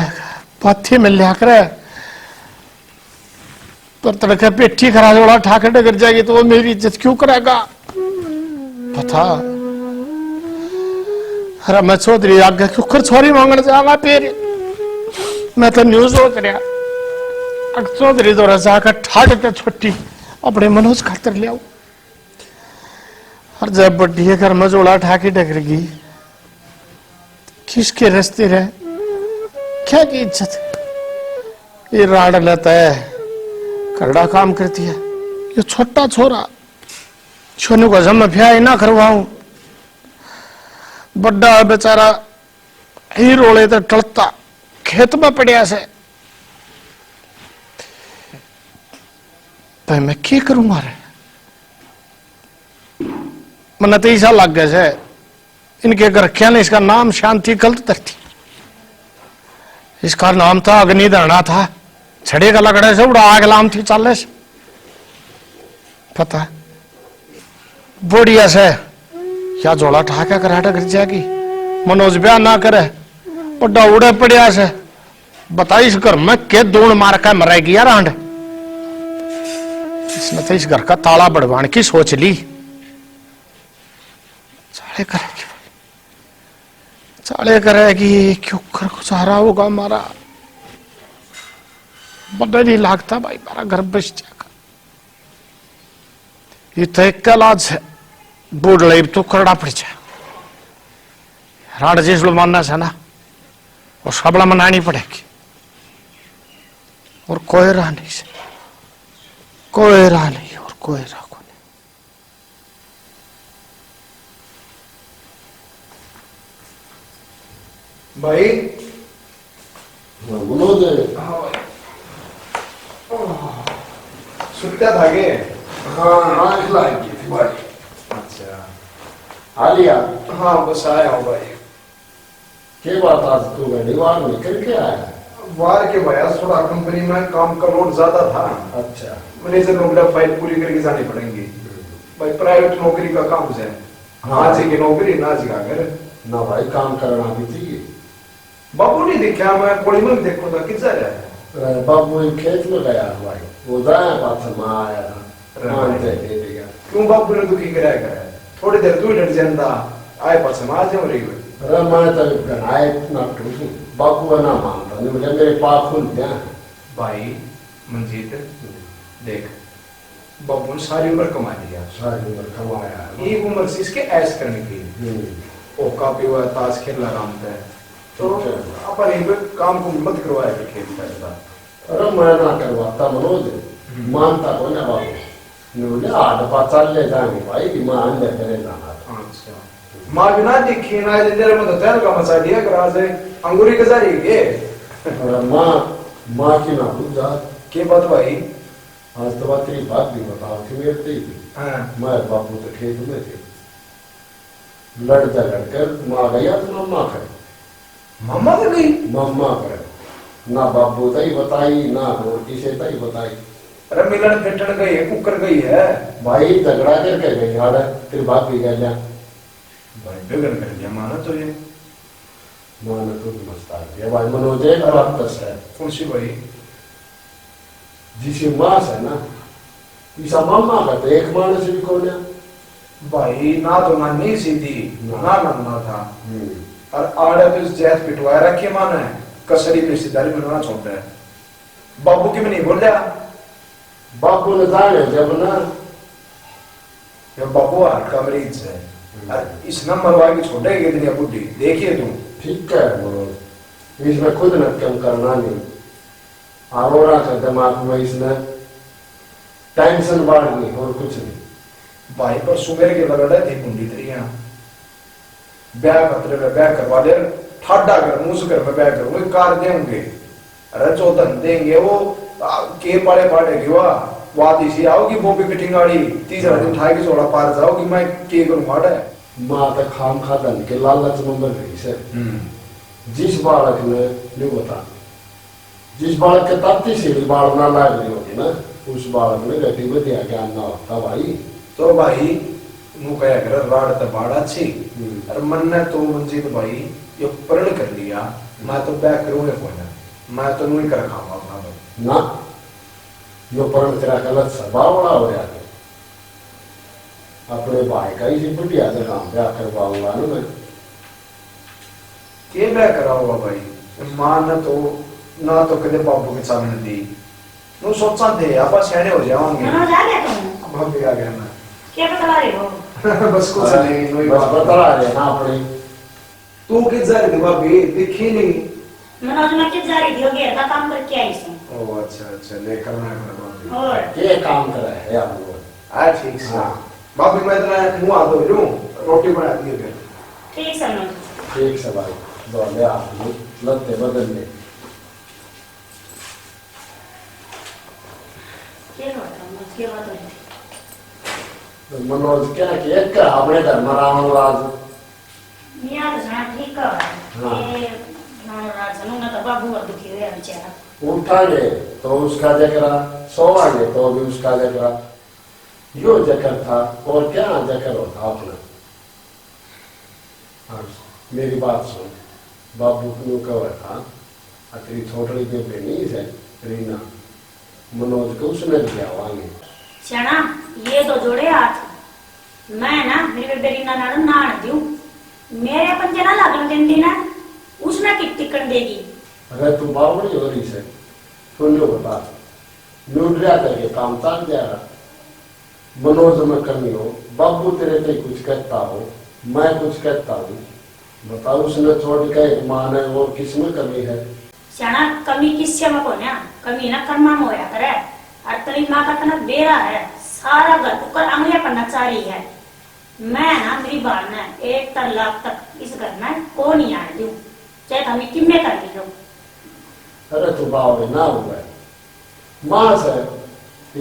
पाथी में लिया करे पर तड़का पेटी खरा जोड़ा ठाकर डगर जाएगी तो वो मेरी इज्जत क्यों करेगा। पता अरे मैं चौधरी आगे क्यों कर छोरी मांगने जाऊंगा फिर मैं तो न्यूज हो रहा चौधरी द्वारा जाकर ठाट छुट्टी अपने मनोज खातर ले आऊ। और जब बड्डी घर में जोड़ा ठाकी डगर गई किसके रास्ते रहे क्या की इज्जत ये राड लेता है करड़ा काम करती है। ये छोटा छोरा छोने को जम ब्याह ना करवाऊं बड्डा बेचारा ही रोले तो टलता खेत में पड़िया से भाई मैं क्या करूंगा रे मन तो ऐसा लग गया है इनके घर क्या ने इसका नाम शांति गलत धरती, इसका नाम था अग्नि धरना था, छड़े का लगड़े से उड़ा आग लाम थी चाले से पता बढ़िया से क्या जोड़ा ठाका कराटा कर जाएगी, मनोज ब्याह ना करे बड़ा उड़े पड़िया से बता इस घर में के दूण मार कर मरेगी यार आंड। इसने तो इस घर का ताला बढ़वाने की सोच ली, चाले करेगी चाले करेगी क्यों कर गुजारा होगा हमारा, बड़ा नहीं लागता भाई हमारा घर बच जाएगा। ये तो एक कलाज है बूढ़ ले तो करना पड़ जाए, राड जिस मानना है ना वो सबला मनानी पड़ेगी और कोई राह नहीं से कोई राह नहीं और कोई राह को
नहीं। भाई मनोज
सुत्या था के?
हाँ आँख लगी थी भाई।
अच्छा
आ लिया?
हाँ बस आया हूँ भाई।
क्या बात आज तू घड़ीवार निकल के आया?
वार के भैया थोड़ा कंपनी में काम का लोड ज्यादा था।
अच्छा
मैनेजर लोग फाइल पूरी करके जानी पड़ेंगी भाई, प्राइवेट नौकरी का काम है।
हाँ।
आज की नौकरी ना आज का घर
ना भाई काम करना भी थी।
बाबू नहीं देखा, मैं कोड़ी में देखो था किस है
बाबू खेत में गया भाई, वो जाया पास में आया था मानते दे दिया।
क्यों बाबू ने दुखी कराया कराया, थोड़ी देर तू डर जाता आए पास में आ जाओ रही।
अरे मैं तो गनाए ना टूटू, बाबू का ना मानता नहीं, मुझे मेरे पाप खुल गया
भाई मंजीत देख, बाबू ने सारी उम्र कमा लिया,
सारी उम्र कमाया है।
एक उम्र से इसके ऐश करने की ओका भी हुआ ताश खेलना काम है, तो अपन एक काम को मत करवाया फिर खेल करता।
अरे मैं ना करवाता मनोज, मानता को ना बाबू बोले आठ पाँच साल ले जाएंगे भाई कि मां अंदर करे जाना।
अच्छा मां बिना देखी ना इधर में तो तेल का मसा दिया करा से अंगूरी के जारी के।
अरे मां की ना भूल जा
के बात भाई?
आज तो बात तेरी बात भी बताओ थी मेरे थी।
हाँ
मैं बाबू तो खेत में थे, लड़ता लड़कर माँ गया तो मम्मा करे,
मम्मा तो गई?
मम्मा करे ना बाबू तई बताई ना और किसे तई बताई।
अरे मिलन फिटन गई है, कुकर गई है
भाई झगड़ा करके गई यार तेरी बात भी गया
भाई, बिगड़ कर दिया माना तो ये।
माँ ने तो मस्ता दिया भाई। मनोज एक बात तो है,
कौन सी भाई?
जिसे माँ से ना ईसा मम्मा का तो एक माँ से भी कौन है
भाई, ना तो ना नहीं सीधी
ना।
ना था और आड़े तो इस जैत पिटवाया रखी माना है, कसरी में रिश्तेदारी बनवाना चाहता है। बाबू की भी नहीं बोल रहा,
बाबू ने जाने जब ना
ये बाबू हार्ट का मरीज है और इस नंबर वाले की छोटे कितनी बुढ़ी देखिए तुम।
ठीक है मनोज, इसमें खुद न कम करना नहीं, अरोरा का दिमाग में इसने टेंशन बढ़ गई और कुछ नहीं।
भाई पर सुमेर के लगड़े थी कुंडी तरिया ब्याह खतरे में ब्याह करवा दे, ठाडा कर मुंह कर में ब्याह करूंगे, कार देंगे अरे चौधन देंगे वो के पाड़े पाड़ेगी वाद इसी आओगी वो भी कटिंगाड़ी, तीसरा दिन ठाई के छोड़ा पार जाओगी, मैं के करूंगा डे।
माँ तक खाम खादन के लालच में मर गई से। जिस बालक ने नहीं बता, जिस बालक के ताती से बाल ना लाग रही होगी ना, उस बालक में गतिविधि ज्ञान ना होता भाई।
तो भाई नु कया कर राड त बाड़ा अच्छी और मन ने तो मंजीत भाई ये प्रण कर लिया, मैं तो बैक करूंगा कोई ना, मैं तो नहीं कर खाऊंगा अपना भाई
ना, यो प्रण तेरा गलत स्वभाव बड़ा हो रहा है। अपने भाई का ही बढ़िया से काम ब्याह करवाऊंगा ना मैं।
के बैक करा हुआ भाई, मां ने तो ना तो कदे बाबू के सामने दी, नु सोचा थे आप सियाने हो जाओगे।
ना जा गया तुम?
भाभी आ गया मैं।
क्या बता रहे हो?
बस कुछ नहीं, नोई
बस
बात
बता रहे ना अपने।
तू किस जा रही थी भाभी, दिखी नहीं।
मनोज मैं किस जा रही थी, हो गया था काम करके आई हूं।
ओ अच्छा ले करना है भाभी।
और
ये काम कर रहे हैं आप लोग।
आ ठीक से
हाँ।
भाभी मैं इतना मुंह हाथ धो लूं, रोटी बना दी है।
ठीक है मनोज।
ठीक से भाई, दौड़े आप लगते बदल में।
क्या बात है, क्या बात है?
तो मनोज क्या कि एक का अपने घर में रावण राज
मियां तो सुना ठीक है
हाँ।
ये राजनु ना तो बाबू और दुखी हुए बेचारा
उठांगे तो उसका जकरा, सोवांगे तो भी उसका जकरा। यो जकर था और क्या जकर होता अपना। हाँ, मेरी बात सुन, बाबू क्यों कहा था अतरी छोटी बेबे नहीं है रीना, मनोज को उसने दिया वांगे
श्याना ये तो जोड़े हाथ मैं ना मेरी बेबे रीना नाड़ नाड़ दूं मेरे पंजे ना लगन देंदी ना उसने कित टिकन देगी।
अगर तू बावड़ी हो रही से सुन लो बता न्यूड्रिया करके काम ताक जा रहा। मनोज में कमी हो, बाबू तेरे पे कुछ कहता हो, मैं कुछ कहता हूँ, बताओ उसने छोड़ के एक मान है और किसमें कमी है।
श्याना कमी किससे में कोन्या कमी ना कर्मा में होया करे और तेरी माँ का तना बेरा है सारा घर ऊपर अंगलियां पन्ना चाह रही है। मैं ना मेरी बात ना एक तलाक तक इस घर में को नहीं आने दूं चाहे हमें किम्मे कर ली लो।
अरे तू बावड़ी ना हुआ है माँ से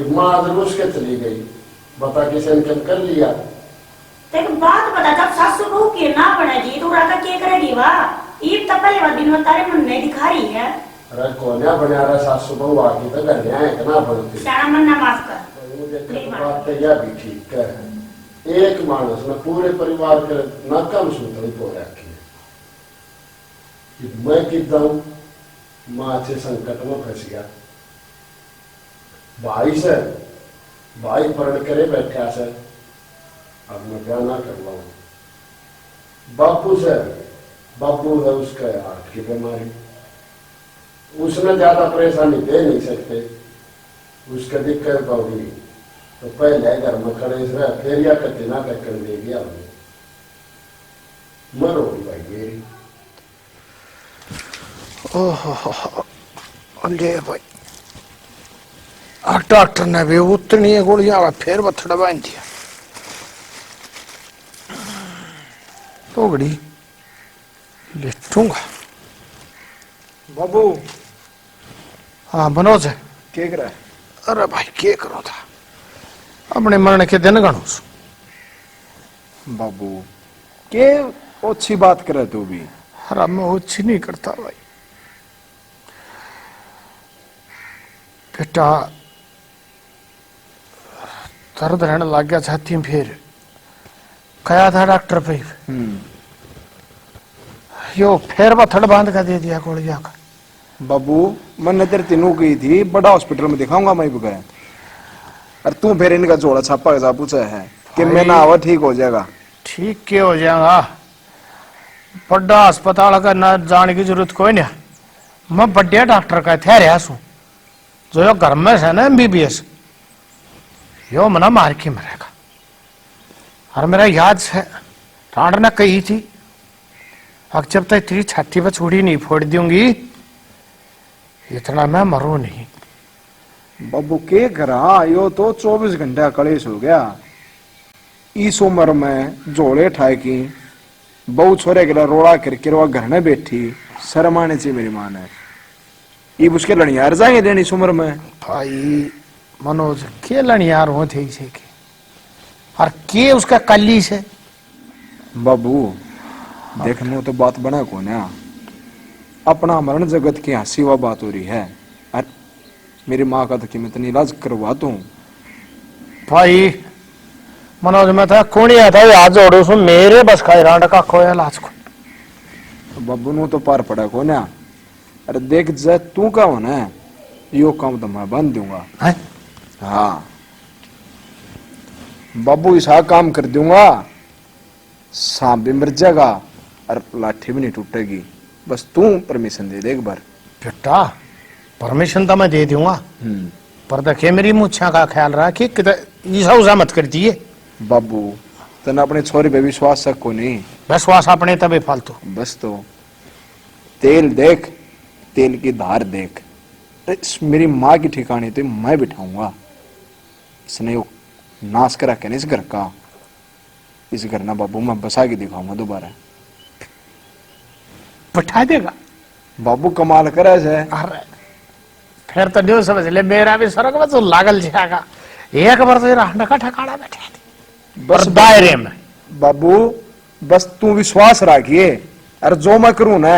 एक माँ जरूर उसके चली गई, बता किसी ने कम कर लिया।
तेरे बात बता जब सासू बहू के ना बनेगी तो राका क्या करेगी वाह ईब तब पहले दिन में तारे मन नहीं दिखा रही है।
अरे कोन्या बना रहा सासू बहू आके तो घर में इतना बनती
श्याना मन ना माफ कर
बात तो यह भी ठीक है, एक मानस में पूरे परिवार के ना कम सूत्र पो रखी है। मैं किदा माँ से संकट में फंस गया, भाई से भाई पढ़ करे बैठा से अब मैं क्या ना कर लाऊं। बापू से बापू है उसका हार्ट की बीमारी, उसने ज्यादा परेशानी दे नहीं सकते, उसका दिक्कत होगी तो पहले घर में खड़े रहे फिर या करके ना कर देगी आपने मरोगी भाई मेरी।
ओहो ले भाई डॉक्टर ने भी उतनी गोलियां फिर बथड़ा बांध दिया तो घड़ी लेटूंगा।
बाबू
हाँ मनोज है
क्या कर रहा है?
अरे भाई क्या करो था अपने मरण के दिन गणो
बाबू के अच्छी बात करे तू भी।
अरे मैं अच्छी नहीं करता भाई, बेटा दर्द रहने लग गया छाती में, फिर कहा था डॉक्टर पे यो फिर बथड़ बांध का दे दिया गोलियां का।
बाबू मैंने तेरे तीनों की थी बड़ा हॉस्पिटल में दिखाऊंगा मैं बगैर, और तू फिर इनका जोड़ा छापा के साथ पूछा है कि मैं ना आवा ठीक हो जाएगा।
ठीक क्या हो जाएगा, बड़ा अस्पताल का ना जाने की जरूरत कोई नहीं, मैं बढ़िया डॉक्टर का थे रहा सू जो यो घर में है ना MBBS यो मना मार के मरेगा। और मेरा याद है राड ने कही थी अब जब तक तेरी छाती पर चूड़ी नहीं फोड़ दूंगी इतना मैं मरू नहीं।
बाबू के करा यो तो 24 घंटा कलेश हो गया। इस उम्र में जोड़े ठाए की बहु छोरे के रोड़ा करके वो घर में बैठी शर्माने से मेरी माँ ने ये उसके लड़ियार जाएंगे देनी इस उम्र में।
भाई मनोज के लड़ियार हो थे इसे के और के उसका कली से।
बाबू देखने तो बात बना को ना अपना मरण जगत की हंसी हुआ बात हो रही है, और मेरी माँ का तो कि मैं इतनी इलाज करवा दूं।
भाई मनोज में था कौन आता है आज जोड़ो सो मेरे बस खाई रांड का खोया लाज को।
बाबू नु तो पार पड़ा को ना, अरे देख जे तू का हो ना यो काम तो मैं बंद दूंगा। हाँ बाबू ऐसा काम कर दूंगा सांप भी मर जाएगा और लाठी भी नहीं टूटेगी, बस तू परमिशन दे दे एक बार।
बेटा परमिशन तो मैं दे दूंगा पर देखिए मेरी मुच्छा का ख्याल रहा कि ऐसा मत कर दिए।
बाबू तना अपने छोरे पे विश्वास सक को नहीं,
विश्वास अपने तबे फालतू।
बस तो तेल देख तेल की धार देख, मेरी माँ की ठिकाने तो मैं बिठाऊंगा। इसने वो नाश करा के नहीं इस घर का, इस घर ना बाबू मैं बसा के दिखाऊंगा दोबारा।
बैठा देगा
बाबू कमाल करा है।
अरे फिर तो जो समझ ले मेरा भी स्वर्ग में तो लागल जाएगा एक बार तो राहना का ठिकाना बैठा दे। बस दायरे में।
बाबू बस तू विश्वास रखिए, अरे जो मैं करूं ना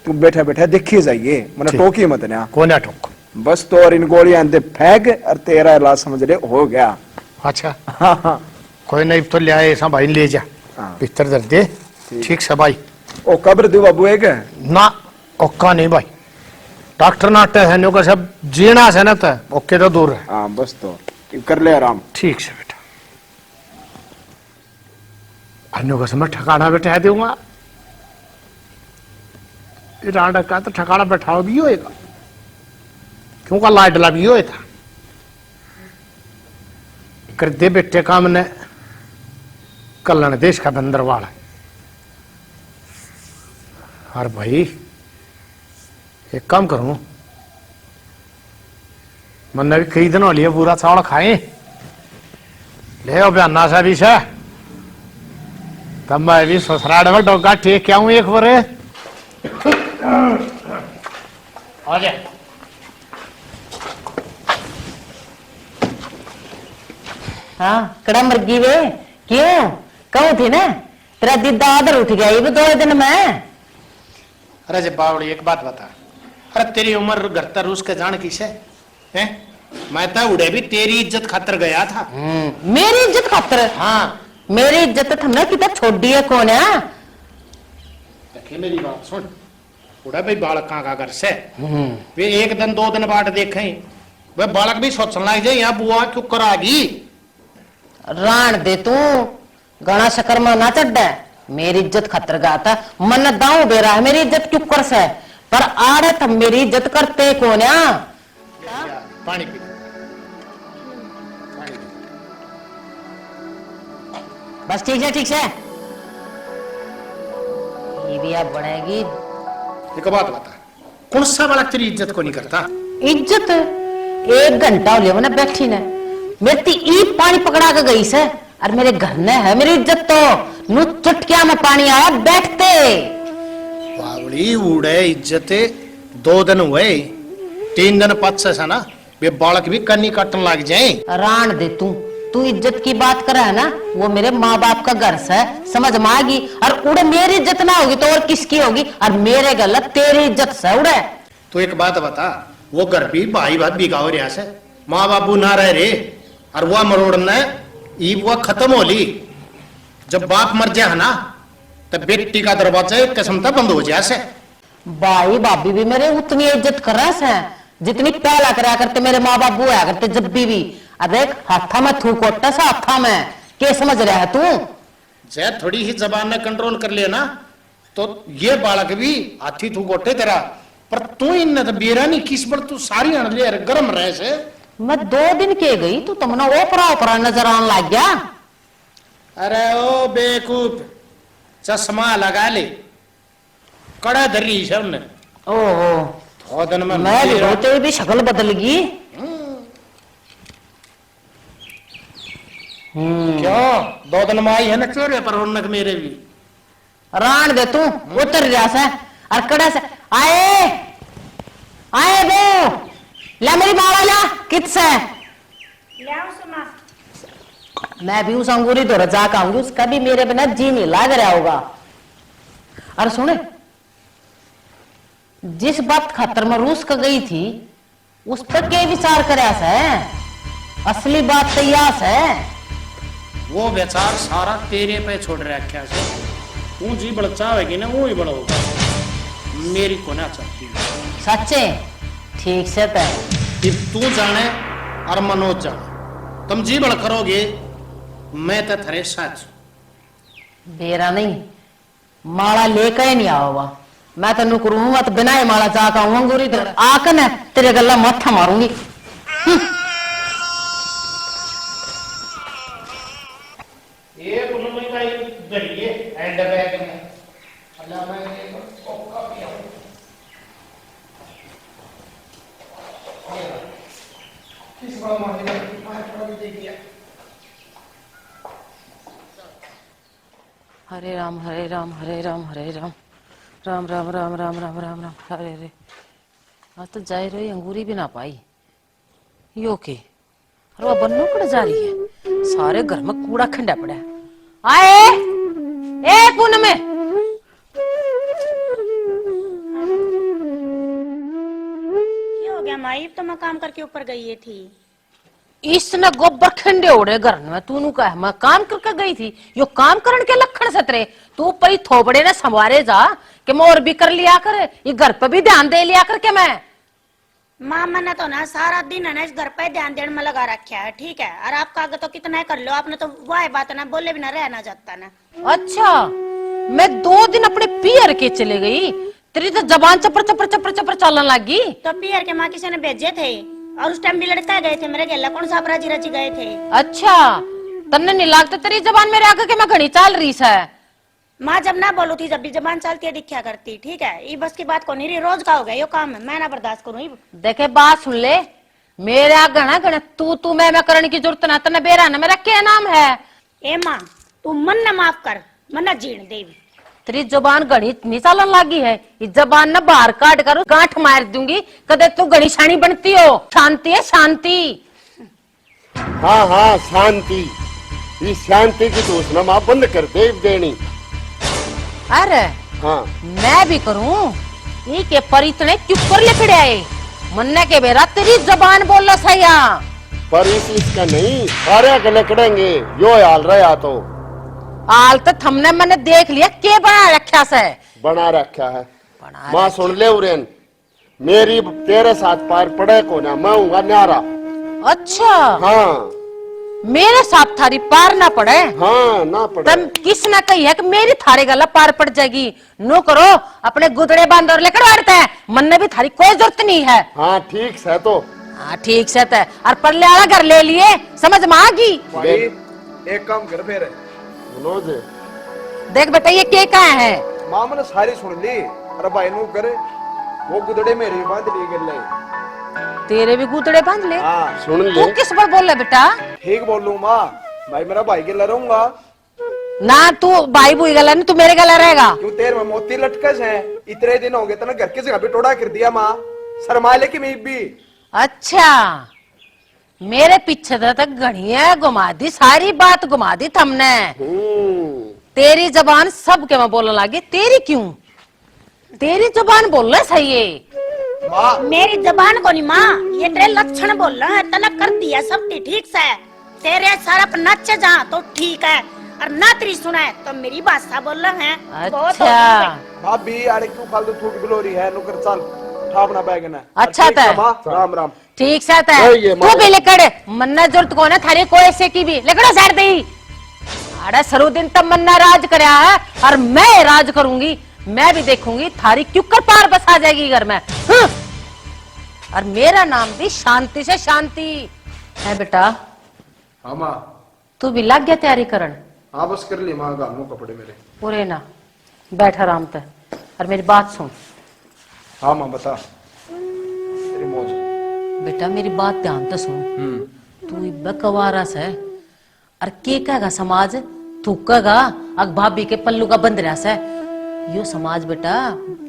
तू बैठा बैठा देखिए जाइए, मैंने
ठीक।
टोकी मत ना।
कोने ठोक।
बस तो और इन गोलियां दे फेंक और तेरा इलाज समझ ले हो गया।
अच्छा
हाँ हाँ
कोई नहीं तो ले आए ऐसा भाई ले जा
हाँ।
बिस्तर दर दे। ठीक से भाई।
ओ कब्र दो बाबू एक
ना ओका नहीं भाई, डॉक्टर नाटे है न्यू का सब जीना से ना तो ओके तो दूर है।
हाँ बस तो कर ले आराम।
ठीक से बेटा, अन्यों का समय ठिकाना बैठा दूंगा, राडा का तो ठिकाना बैठाओ भी होएगा, क्यों का लाडला भी होए था कर दे बेटे काम ने कल्याण देश का बंदरवाड़ है। और भाई एक काम करूं, मैंने भी कई दिन हो लिए पूरा चावल खाए ले आओ बयाना सा भी से, तब मैं भी ससुराल में डोगा टेक के आऊं एक बार। आ जा
हाँ कड़ा मर गई वे, क्यों कहूं थी ना तेरा दीदा आदर उठ गया ये भी 2 दिन में।
अरे जब बावड़ी एक बात बता, अरे तेरी उम्र घर तर उसके जान किसे है, मैं तो उड़े भी तेरी इज्जत खातर गया था।
मेरी इज्जत खातर?
हाँ
मेरी इज्जत तुमने कितना छोड़ दी है कौन है?
देखिए मेरी बात सुन, उड़ा भाई बालक कहाँ का घर से वे 1 दिन 2 दिन बाद देखें, वे बालक भी सोचने लग जाए यहाँ बुआ क्यों करागी।
रान दे तू गाना शकर में ना चढ़, मेरी इज्जत खातर गया था, मन दाऊ दे रहा है मेरी इज्जत क्यों कर से, पर आड़े तुम मेरी इज्जत करते कौन है?
पानी पी
बस ठीक है ये भी अब बढ़ेगी।
एक बात बता, कौन सा बालक तेरी इज्जत को नहीं करता?
इज्जत 1 घंटा हो लिया मैंने बैठी ने, मेरी ईद पानी पकड़ा के गई से, और मेरे घर ने है मेरी इज्जत तो नू चुटकिया में पानी आया बैठते।
बावड़ी उड़े इज्जत 2 दिन हुए, 3 दिन पद से ना वे बालक भी कन्नी काटने लग जाए।
रान दे तू इज्जत की बात कर रहा है ना, वो मेरे माँ बाप का घर से समझ में आएगी, और उड़े मेरी इज्जत ना होगी तो और किसकी होगी, और मेरे गलत तेरी इज्जत से उड़े।
तो एक बात बता, वो घर भी भाई बात बिगा हो रहा से, माँ बाबू ना रह रे, और वह मरोड़ ने वो खत्म हो ली, जब बाप मर जाए ना तो बेटी का दरवाजा कसम तक बंद हो जाए से।
भाई भाभी भी मेरे उतनी इज्जत कर रहे हैं जितनी पहला करा करते मेरे माँ बाप हुआ करते जब भी। अब देख हाथा में थू कोटा सा हाथा में क्या समझ रहा है तू?
जय थोड़ी ही जबान ने कंट्रोल कर लिया ना तो ये बालक भी हाथी थू कोटे तेरा, पर तू इन तो बेरा नहीं किस पर तू सारी अणले गर्म रहे से।
मैं 2 दिन के गई तो तुमने ओपरा नजर आने लग गया।
अरे ओ बेकूफ, चश्मा लगा ले, कड़ा धरी से हमने।
ओहो
2 दिन में
मैं भी होते हुए भी शक्ल बदल गई।
क्यों 2 दिन में आई है ना चोरे पर रौनक मेरे भी।
रान दे तू उतर जा से, और कड़ा से आए बो ला मेरी माला ला कित से मैं भी उस अंगूरी दौरा जाकर आऊंगी, उसका भी मेरे बिना जी नहीं लग रहा होगा। और सुने जिस बात खातर मैं रूस का गई थी उस पर क्या विचार कराया से? असली बात तो यह है
वो विचार सारा तेरे पे छोड़ रखा से, तू जी बड़ चाहेगी ना वो ही बड़ा होगा, मेरी को ना चाहती।
सच्चे ठीक से तय
तू जाने और मनोज जाने, तुम जी बड़ करोगे मैं तो थरे साथ
बेरा नहीं माला लेकर ही नहीं आओगा, मैं तो नुकरू हूं, मैं तो बिना ही माला जाकर आऊंगा अंगूरी तो आकर ना तेरे गला मत्था मारूंगी।
ये धरिए हैंड बैग में अल्लाह मैं किस बड़ा मांगे देखिए।
हरे राम हरे राम हरे राम हरे राम राम राम राम राम राम राम राम हरे हरे। आज तो जाए रही अंगूरी भी ना पाई यो के, और वह बन्नू कड़ जा रही है। सारे घर में कूड़ा खंडा पड़ा है। आए ए पूनम में
क्या हो गया माई? तो मैं काम करके ऊपर गई थी।
इसने गोबर खंडे उड़े घर में, तू कह मैं काम करके गई थी। यो काम करने के लक्षण सतरे, तू पई थोबड़े ने संवारे जा कि मैं और भी कर लिया कर, ये घर पे भी ध्यान दे लिया कर के मैं।
माँ मैंने तो ना सारा दिन है ना इस घर पे ध्यान देने में लगा रखा है, ठीक है। और आपका आगे तो कितना ही कर लो, आपने तो वह बात ना बोले बिना रहना जाता ना।
अच्छा, मैं 2 दिन अपने पियर के चले गई, तेरी तो जबान चपर चपर चपर चपर चलने लगी।
तो पियर के माँ किसी ने भेजे थे, और उस टाइम भी लड़का गए थे मेरे गेला, कौन सा राजी राजी गए थे।
अच्छा, तन्ने नहीं लगता तेरी जबान मेरे आगे के मैं घड़ी चाल रही है।
माँ जब ना बोलू थी, जब भी जबान चलती है दिखा करती, ठीक है। ये बस की बात को नहीं रही, रोज का हो गया यो काम है, मैं ना बर्दाश्त करूँ।
देखे बात सुन ले, मेरे आगे ना गणे तू मैं करने की जरूरत ना, तन्ने बेरा ना मेरा क्या नाम है।
ए माँ तू मन न माफ कर, मन न जीण देवी।
तेरी जबान घड़ी इतनी चालन लगी है, ये जबान ना बाहर काट कर गांठ मार दूंगी, कदे तू घड़ी शानी बनती हो। शांति है शांति।
हाँ हाँ शांति, ये शांति की घोषणा माँ बंद कर दे देनी।
अरे
हाँ
मैं भी करूं, ये के पर इतने चुप कर लिखड़े आए मन्ने के बेरा तेरी जबान बोल सैया।
पर इस इसका नहीं, सारे के लकड़ेंगे यो हाल रहा तो।
आल तो थमने मैंने देख लिया के बना रखा से।
बना रखा है। माँ सुन ले उरेन, मेरी तेरे साथ पार पड़े को ना, मैं हूँ न्यारा।
अच्छा
हाँ
मेरे साथ थारी पार ना पड़े।
हाँ ना पड़े।
तम किसने कही है कि मेरी थारी गला पार पड़ जाएगी। नो करो अपने गुदड़े बांध और लेकर आते हैं, मन ने भी थारी कोई जरूरत नहीं है।
हाँ ठीक है तो।
हाँ ठीक से है, और पल्ले वाला घर ले लिए, समझ में आ गई।
भाई एक काम कर फिर,
मनोज
देख बेटा ये के का है।
माँ मैंने सारी सुन ली। अरे भाई नु करे, वो गुदड़े मेरे भी बांध लिए गए।
तेरे भी गुदड़े बांध ले।
हाँ
सुन
तू
ले।
किस पर बोल रहा बेटा?
ठीक बोलूं माँ, भाई मेरा भाई के रहूंगा।
ना तू भाई बुई गला नहीं, तू मेरे गला रहेगा।
क्यों तेरे में मोती लटकस है, इतने दिन हो गए तो ना घर की जगह पे टोड़ा कर दिया माँ, शर्मा ले की मैं भी।
अच्छा मेरे पीछे तक घड़िया घुमा दी, सारी बात घुमा दी थमने। तेरी जबान सब के मैं बोलने लगी, तेरी क्यों? तेरी जबान बोल रहा सही है।
माँ
मेरी जबान को नहीं माँ, ये तेरे लक्षण बोल रहा है, तना कर दिया सब ठीक से। तेरे सारा पर नच जा तो ठीक है, और ना तेरी सुना है तो मेरी भाषा बोल रहा है।
अच्छा
भाभी अरे क्यों फालतू थूक बिलोरी है, नुकर चल ठापना बैगन है।
अच्छा था।
माँ राम राम।
ठीक से था।
ये
तू भी लेकर मन्ना जरूरत को ना थारे को ऐसे की भी लेकर सार दे। अरे सरू दिन तब मन्ना राज कराया है, और मैं राज करूंगी। मैं भी देखूंगी थारी क्यों कर पार बसा जाएगी घर में। और मेरा नाम भी शांति से शांति है बेटा।
हाँ माँ।
तू भी लग गया तैयारी करन?
हाँ बस कर ली माँ, गालू कपड़े मेरे।
पूरे ना बैठ आराम से, और मेरी बात सुन।
हाँ माँ बता। तेरी मौज।
बेटा मेरी बात ध्यान से सुन। तू इब्बा कवारा से, और के कहेगा समाज थूकेगा अग भाभी के पल्लू का बंद रहा से। यो समाज बेटा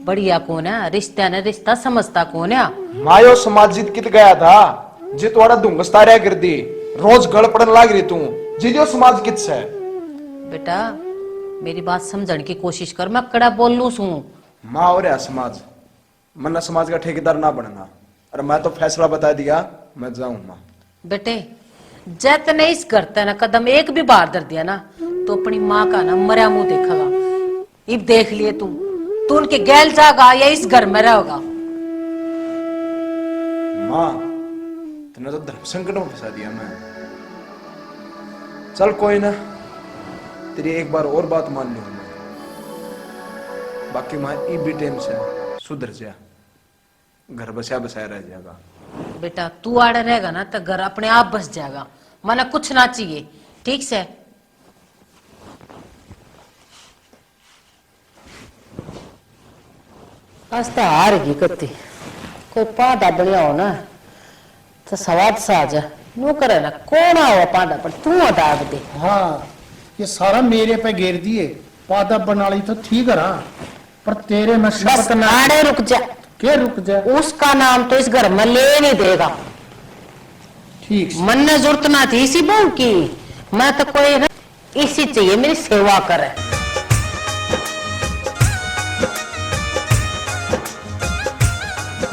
बढ़िया कौन है, रिश्ता ने रिश्ता समझता कौन है।
मायो समाज जीत कित गया था, जित वाड़ा धुंगस तारिया कर दी, रोज गड़ पड़न लाग रही तू, जियो समाज कित से।
बेटा मेरी बात समझने की कोशिश कर, मैं कड़ा बोल लू सू।
माँ और समाज मन्ना समाज का ठेकेदार ना बनना, और मैं तो फैसला बता दिया, मैं जाऊं माँ।
बेटे जैतने इस करते ना कदम एक भी बार दर दिया ना, तो अपनी माँ का ना मरा मुंह देखेगा। इब देख लिए तू उनके गैल जागा या इस घर में रहोगा।
माँ तुमने तो धर्म संकट में फंसा दिया मैं। चल कोई ना, तेरी एक बार और बात मान लूंगा मैं, बाकी माँ ई भी टाइम से सुधर जा, घर बसा बसाया रह जाएगा।
बेटा तू आड़े रहेगा ना तो घर अपने आप बस जाएगा, मना कुछ ना चाहिए। ठीक से आस्ता हार गई कत्ती, कोई पादा बढ़िया हो ना तो सवाद साज नो करे ना, कौन हुआ पादा पर तू हटा दे।
हाँ ये सारा मेरे पे घेर दिए, पादा बना ली तो ठीक रहा, पर तेरे में
बस
शपथ ना।
आड़े रुक जा,
के रुक जा।
उसका नाम तो इस घर में ले नहीं देगा।
ठीक से।
मन ने जरूरत ना थी इसी बहू की, मैं तो कोई ना इसी चाहिए मेरी सेवा करे।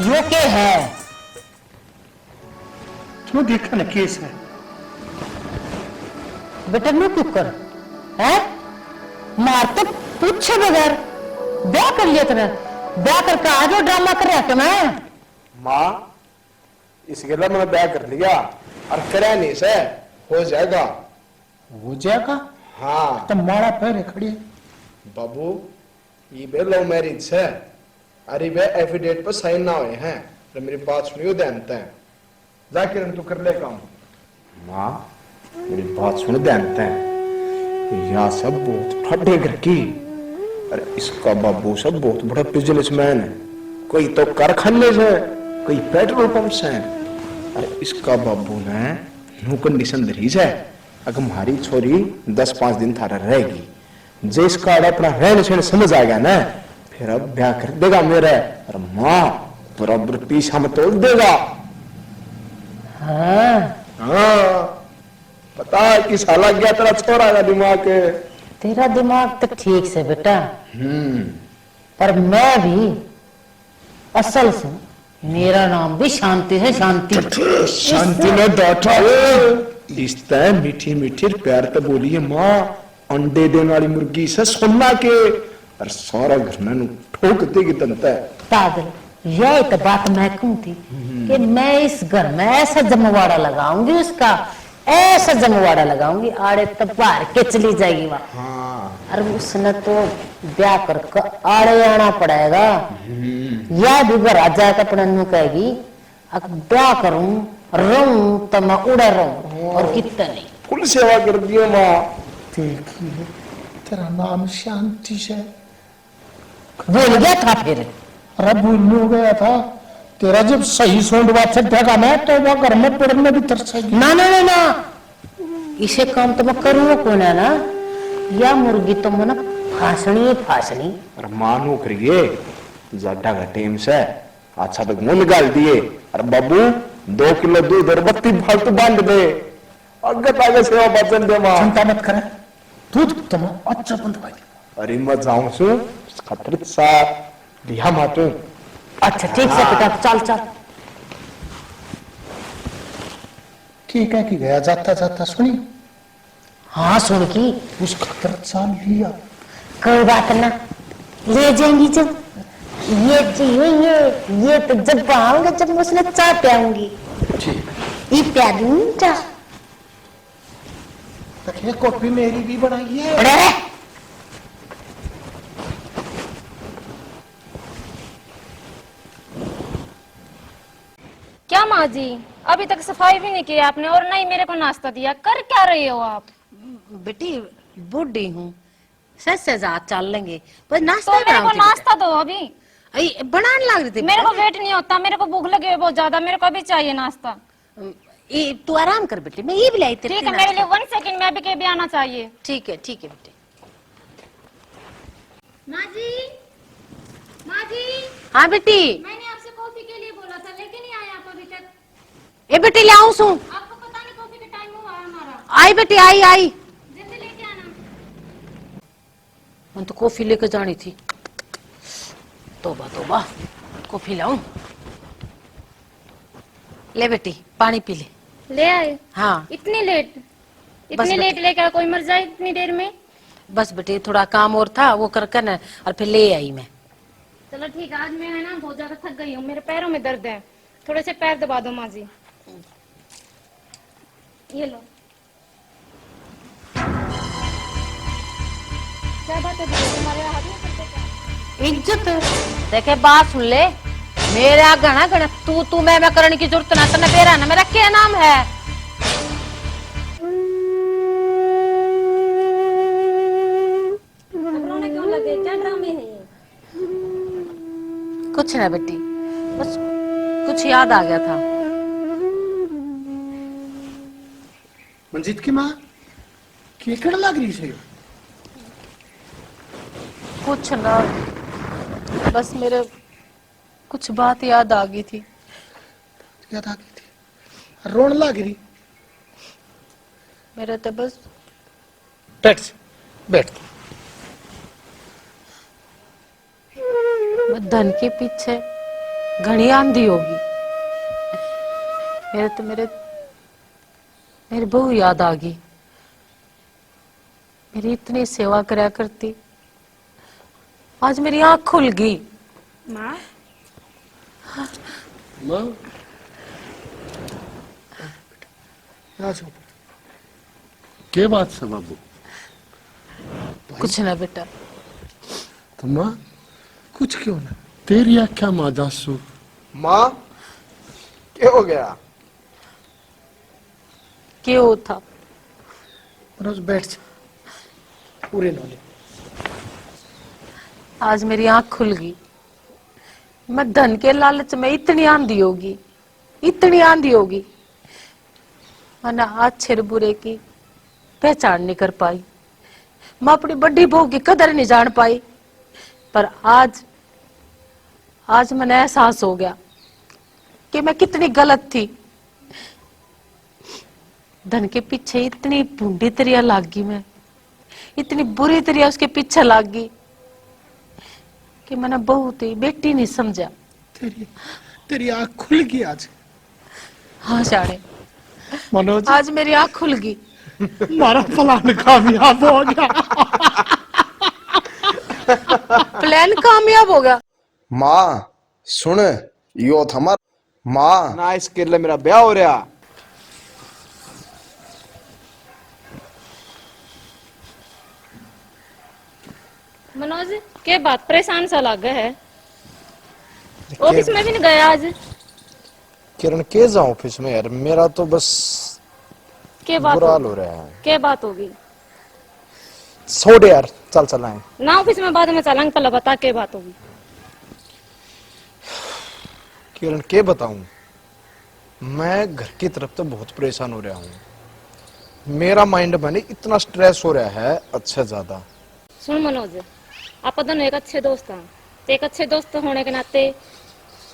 यो के है
क्यों देखा न केस है
बेटा मैं क्यों कर है मार तो पूछे बगैर ब्याह कर लिया तेरा। ब्याह करके आज वो ड्रामा कर रहा था मैं।
माँ इस गला मैंने ब्याह कर लिया और करा नहीं से हो जाएगा।
हो जाएगा।
हाँ
तो मारा पैर खड़ी
बाबू ये बे लव मैरिज है। अरे वे एफिडेविट पर साइन ना हुए हैं तो मेरी बात सुनियो ध्यान से। जाकिर तू कर ले काम। माँ मेरी बात सुन ध्यान से। यहाँ सब बहुत फटे घर की। अरे इसका बाबू सब बहुत बड़ा बिजनेसमैन है। कोई तो कारखाने से कोई पेट्रोल पंप से। अरे इसका बाबू ने न्यू कंडीशन धरी है अगर हमारी छोरी 10-5 दिन थारा रहेगी जिसका अपना रहन सहन समझ आ गया ना फिर अब ब्याह कर देगा मेरा। और माँ बराबर पीछा में तोड़ देगा।
हाँ
हाँ पता है कि साला गया तेरा छोरा का दिमाग के।
तेरा दिमाग तो ठीक से बेटा पर मैं भी असल से मेरा नाम भी शांति है। शांति
शांति में बैठा इस तरह मीठी मीठी प्यार तो बोली है माँ अंडे देने वाली मुर्गी से सोना के और सारा घर में ठोक देगी तंता है।
पागल यही तो बात मैं कहूँ थी कि मैं इस घर में ऐसा जमवाड़ा लगाऊंगी उसका ऐसा जमवाड़ा लगाऊंगी आड़े तब बाहर के चली जाएगी वहां।
हाँ
और उसने तो ब्याह करके आड़े आना पड़ेगा या भी घर आ जाएगा अपने नु कहेगी अगर ब्याह करूं रहूं तो मैं उड़े रहूं और कितना नहीं।
कुल सेवा कर दियो माँ।
देखिए तेरा नाम शांति से
भूल गया था फिर।
अरे भूल हो गया था तेरा जब सही सोंड बात से ढका ना तो वो घर में पड़ने भी तरसेगी।
ना ना ना ना इसे काम तो मैं करूंगा कौन है ना या मुर्गी तो मैं फांसनी फांसनी।
और मानो करिए ज्यादा का टेम से अच्छा तक मुंह निकाल दिए। और बाबू 2 किलो दूध और 32 फालतू बांध दे आगे सेवा बचन दे माँ।
चिंता मत करे दूध तुम अच्छा बंद भाई।
अरे मैं जाऊं सु खतरत सा लिया मातू।
अच्छा ठीक से बेटा चल चल।
ठीक है कि गया जाता जाता सुनी
हाँ सुन की
उस खतरत साल लिया
कोई बात ना ले जाएंगी जब ये चाहिए ये तो जब पाऊंगा जब मैं उसने चाय पियाऊंगी। ये प्या दूं चाय।
देखिए कॉफी मेरी भी बनाई है।
अरे
क्या माँ जी अभी तक सफाई भी नहीं की आपने और नहीं मेरे को नाश्ता दिया। कर क्या रही हो आप?
बेटी बूढ़ी हूँ सच से जात चल लेंगे पर नाश्ता
तो मेरे को
बनाऊंगी
नाश्ता दो अभी।
बेटा। बनाने लग रही थी
मेरे को वेट नहीं होता मेरे को भूख लगी है बहुत ज्यादा। मेरे को अभी चाहिए नाश्ता।
तू आराम कर बेटी मैं ये भी लाई तेरे
ठीक
लिए
है मेरे लिए
नाश्ता।
1 सेकंड में अभी के भी आना चाहिए।
ठीक है बेटे।
माँ जी
हाँ बेटी
मैंने आपसे कॉफी के लिए बोला था लेकिन नहीं आया आप अभी तक।
ए बेटी ले आऊं सू
आपको पता नहीं कॉफी का टाइम हुआ है हमारा।
आई बेटी आई आई।
जल्दी लेके आना।
मैं तो कॉफी लेकर जानी थी। तोबा तोबा कॉफी लाऊं। ले बेटी पानी पी ले।
ले आए?
हाँ
इतनी लेट
बस
इतनी लेट
बेटी।
लेकर कोई मर जाए इतनी देर में?
बस बेटी थोड़ा काम और था वो कर ना और फिर ले आई मैं।
चलो ठीक है आज मैं है ना बहुत ज्यादा थक गई हूँ। मेरे पैरों में दर्द है। थोड़े से पैर दबा दो माँ जी। ये लो। क्या बात है तुम्हारे हाथ में करते क्या?
इज्जत देखे बात सुन ले मेरे आगे ना गण तू मैं करने की जरूरत ना तने बेरा ना मेरा क्या नाम है।
रोने क्यों लगे? क्या ड्रामे है ये?
कुछ ना बेटी बस कुछ याद आ गया था।
मंजीत की माँ केकड़ लग रही से
कुछ ना बस मेरे कुछ बात याद आ गई थी।
याद आ गई थी रोन लग रही
मेरा तो बस
बैठ बैठ।
मैं धन के पीछे घनी आंधी होगी। मेरी बहू याद आ गई। मेरी इतनी सेवा करया करती, आज मेरी आंख खुल गई।
माँ
माँ के बात से बाबू?
कुछ ना बेटा,
तो माँ कुछ क्यों ना, तेरी क्या माँ जासू?
माँ क्या हो गया?
क्यों था?
मनोज बैठ जा, पूरे नॉलेज।
आज मेरी आंख खुल गई। मैं धन के लालच में इतनी आंधी होगी, इतनी आंधी होगी, वरना अच्छे और बुरे की पहचान नहीं कर पाई। मैं अपनी बड़ी बहू की कदर नहीं जान पाई। पर आज मैंने एहसास हो गया कि मैं कितनी गलत थी। धन के पीछे इतनी भूंडी तरिया लाग गई, मैं इतनी बुरी तरिया उसके पीछे लाग गई कि मैंने बहुत ही बेटी नहीं समझा।
तेरी आँख खुल गई आज।
हाँ शाणे,
मनोज,
आज मेरी आंख खुल गई।
हमारा प्लान कामयाब हो गया।
प्लान कामयाब हो गया।
माँ सुन, यो था हमारा माँ।
ना इसके लिए मेरा ब्याह हो रहा।
मनोज के बात परेशान सा लग है, ऑफिस में भी नहीं गया आज?
किरण के जाऊं ऑफिस में यार, मेरा तो बस
के बात
बुरा हाल
होगी?
हो रहा है।
के बात होगी?
छोड़ यार, चल चलाएं।
ना ऑफिस में बाद में चलेंगे, पहले बता के बात होगी।
किरण के बताऊं, मैं घर की तरफ तो बहुत परेशान हो रहा हूँ। मेरा माइंड बने इतना स्ट्रेस हो रहा है, अच्छा ज्यादा।
सुन मनोज, आप दोनों एक अच्छे दोस्त हैं, तो एक अच्छे दोस्त होने के नाते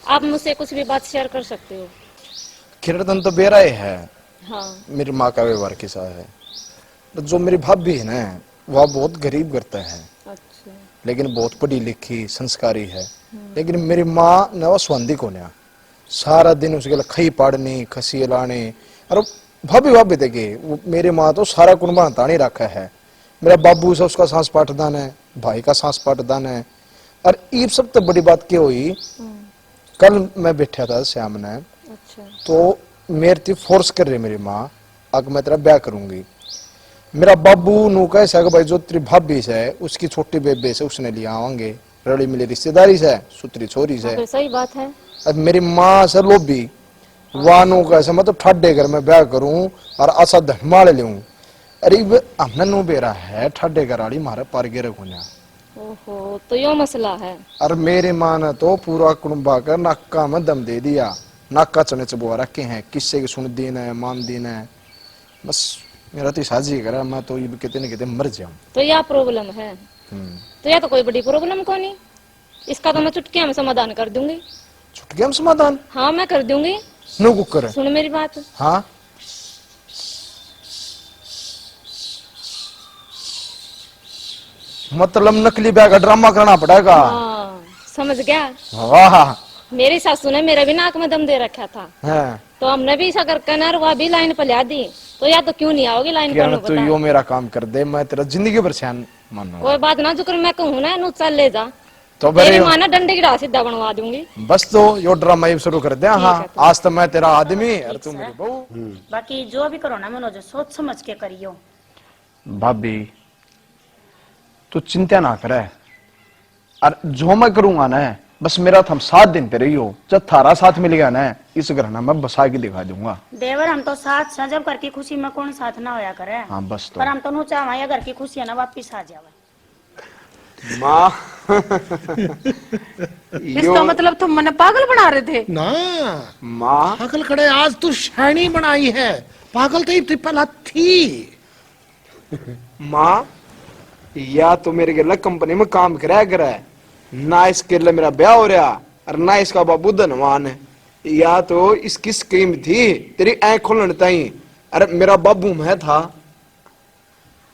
आप मुझसे कुछ भी बात शेयर कर सकते हो।
किरण तो बेरा ही है,
हाँ
मेरी माँ का व्यवहार कैसा है। तो जो मेरी भाभी है ना, वह बहुत गरीब करता है,
अच्छा।
लेकिन बहुत पढ़ी लिखी संस्कारी है। लेकिन मेरी माँ ने वो स्वांदी को ना, सारा दिन उसके लिए खई पाड़नी, खसी लाने। और भाभी देखे वो मेरी माँ तो सारा कुनबा तानी रखा है। मेरा बाबू से उसका सांस पाठदान है, भाई का सांस पाठदान है। और ये सब तो बड़ी बात क्या हुई, कल मैं बैठा था श्याम ने,
अच्छा।
तो मेरे थी फोर्स कर रही मेरी माँ, अगर मैं तेरा ब्याह करूंगी। मेरा बाबू नु कैसा है भाई, जो तेरी भाभी से उसकी छोटी बेबे से उसने लिया आवांगे, रली मिली रिश्तेदारी से, सुतरी छोरी से।
फिर सही बात है।
अब मेरी माँ से लोभी वानू कैसे मतलब ठाडे घर में ब्याह करूं और आशा धनमाल लूं। अरे हमने नु बेरा है ठाडे घर वाली मारे पार गे रखुना।
ओहो, तो यो मसला है।
और मेरी माँ ने तो पूरा कुनबा कर नाका में दम दे दिया, नाका चने चबुआ रखे हैं, किससे की सुन दीन है, मान दीन है। बस मेरा तो साजी करा, मैं तो ये कहते न कहते मर जाऊं।
तो यह प्रॉब्लम है, तो यह तो कोई बड़ी प्रॉब्लम को नहीं, इसका तो मैं चुटकिया में समाधान कर दूंगी।
छुटके हम समाधान?
हाँ मैं कर दूंगी।
No cooker.
सुन मेरी बात।
हाँ मतलब नकली ब्याह का ड्रामा करना पड़ेगा।
हाँ समझ गया।
वाह।
मेरी सासू ने मेरे भी नाक में दम दे रखा था,
है
तो हमने भी ऐसा करके वह भी लाइन पर ला दी, तो या तो क्यों नहीं आओगी लाइन
किरण,
पर?
तू यो मेरा काम कर दे, मैं तेरा जिंदगी भर सयान मानूंगा।
कोई बात ना, जो कर मैं कहूँ ना नू चल ले जा,
तो
तेरी
बरे
माँ ना डंडे की डाल सीधा बनवा दूंगी।
बस तो यो ड्रामा ये शुरू कर दे। हाँ आज तो मैं तेरा आदमी और तू मेरी बहू।
बाकी जो भी करो ना मनोज, सोच समझ के करियो।
भाभी तू चिंता ना करे, और जो मैं करूंगा ना, बस मेरा थम 7 दिन पे रही हो, जब थारा साथ मिल गया ना, इस घर ना मैं बसा के दिखा दूंगा।
देवर हम तो साथ सजब करके खुशी में कौन साथ ना होया करे।
हाँ बस तो।
पर हम तो नु चाहवा घर की खुशियां ना वापिस आ जावे।
माँ
इसका मतलब तुम मने पागल बना रहे थे
ना
माँ,
पागल खड़े, आज तू शैनी बनाई है, पागल तो ही पहला थी।
माँ या तो मेरे गला कंपनी में काम कराया करे, ना इसके लिए मेरा ब्याह हो रहा और ना इसका बाबू धनवान है। या तो इसकी स्कीम थी तेरी आंख खोलने ताई। अरे मेरा बाबू मैं था,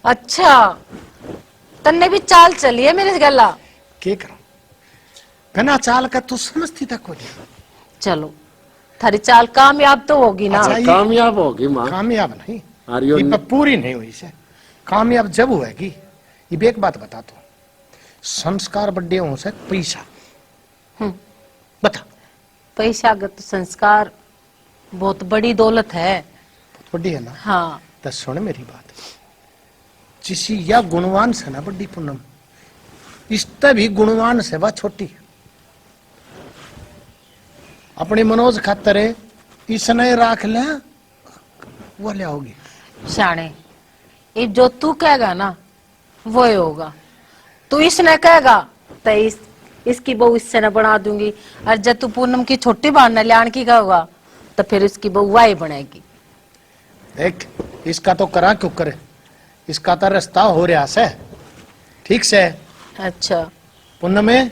अच्छा तन्ने भी चाल चली है मेरे गला।
के करा बिना चाल का तू समझती तक को नहीं।
चलो थारी चाल कामयाब तो होगी ना।
अच्छा, ये
कामयाब होगी माँ।
कामयाब नहीं,
आर्यो
ये पर पूरी नहीं हुई से। कामयाब जब हुएगी। ये एक बात बता तू, संस्कार बड्डे हो से पैसा बता।
पैशागत संस्कार बहुत बड़ी दौलत है।
बहुत बड़ी है ना।
हाँ
तो सुन मेरी बात, जिसी या गुणवान से ना बड़ी पूनम, इससे भी गुणवान से वह छोटी। अपनी मनोज खातर इसने राख ले वो ले आओगी।
शाणे ये जो तू कहेगा ना वो ही होगा। तू इसने कहेगा तो इसकी बहू इससे न बना दूंगी, और जब तू पूनम की छोटी बहन न लियान की कहोगा तो फिर उसकी बहू वाही बनेगी।
देख इसका तो करा क्यों करे, इसका तो रास्ता हो रहा से ठीक से।
अच्छा
पुण्य में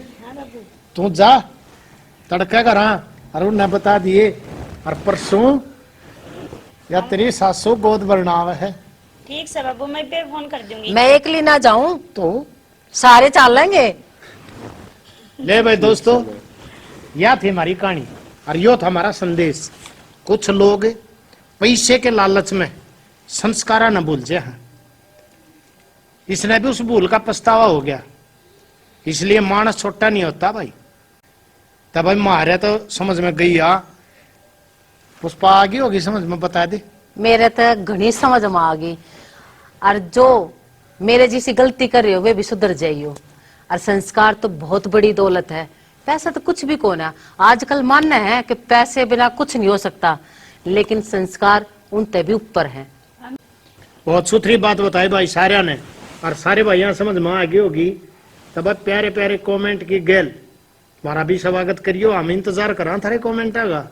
तू जा तड़का करा और उन्हें बता दिए, और परसों या तेरी सासू गोद बरनाव है।
ठीक से बाबू, मैं पे फोन कर दूंगी।
मैं एकली ना जाऊं
तो
सारे चाल लेंगे।
ले भाई दोस्तों, यह थी हमारी कहानी और यो था हमारा संदेश। कुछ लोग पैसे के लालच में संस्कार न भूल जाए हैं, इसने भी उस भूल का पछतावा हो गया। इसलिए मानस छोटा नहीं होता भाई। तब भाई मारे तो समझ में गई आ, पुष्पा आ गई होगी समझ में, बता दे।
मेरे तो घनी समझ में आ गई, और जो मेरे जैसी गलती कर रही हो वे भी सुधर जाइयो। और संस्कार तो बहुत बड़ी दौलत है, पैसा तो कुछ भी कौन है। आजकल मानना है कि पैसे बिना कुछ नहीं हो सकता, लेकिन संस्कार उनते भी ऊपर है।
बहुत सुथरी बात बताई भाई सारे ने, और सारे भाई यहाँ समझ में आ गई होगी। तब प्यारे प्यारे कमेंट की गेल हमारा भी स्वागत करियो, हम इंतजार करा थारे कमेंट आगा।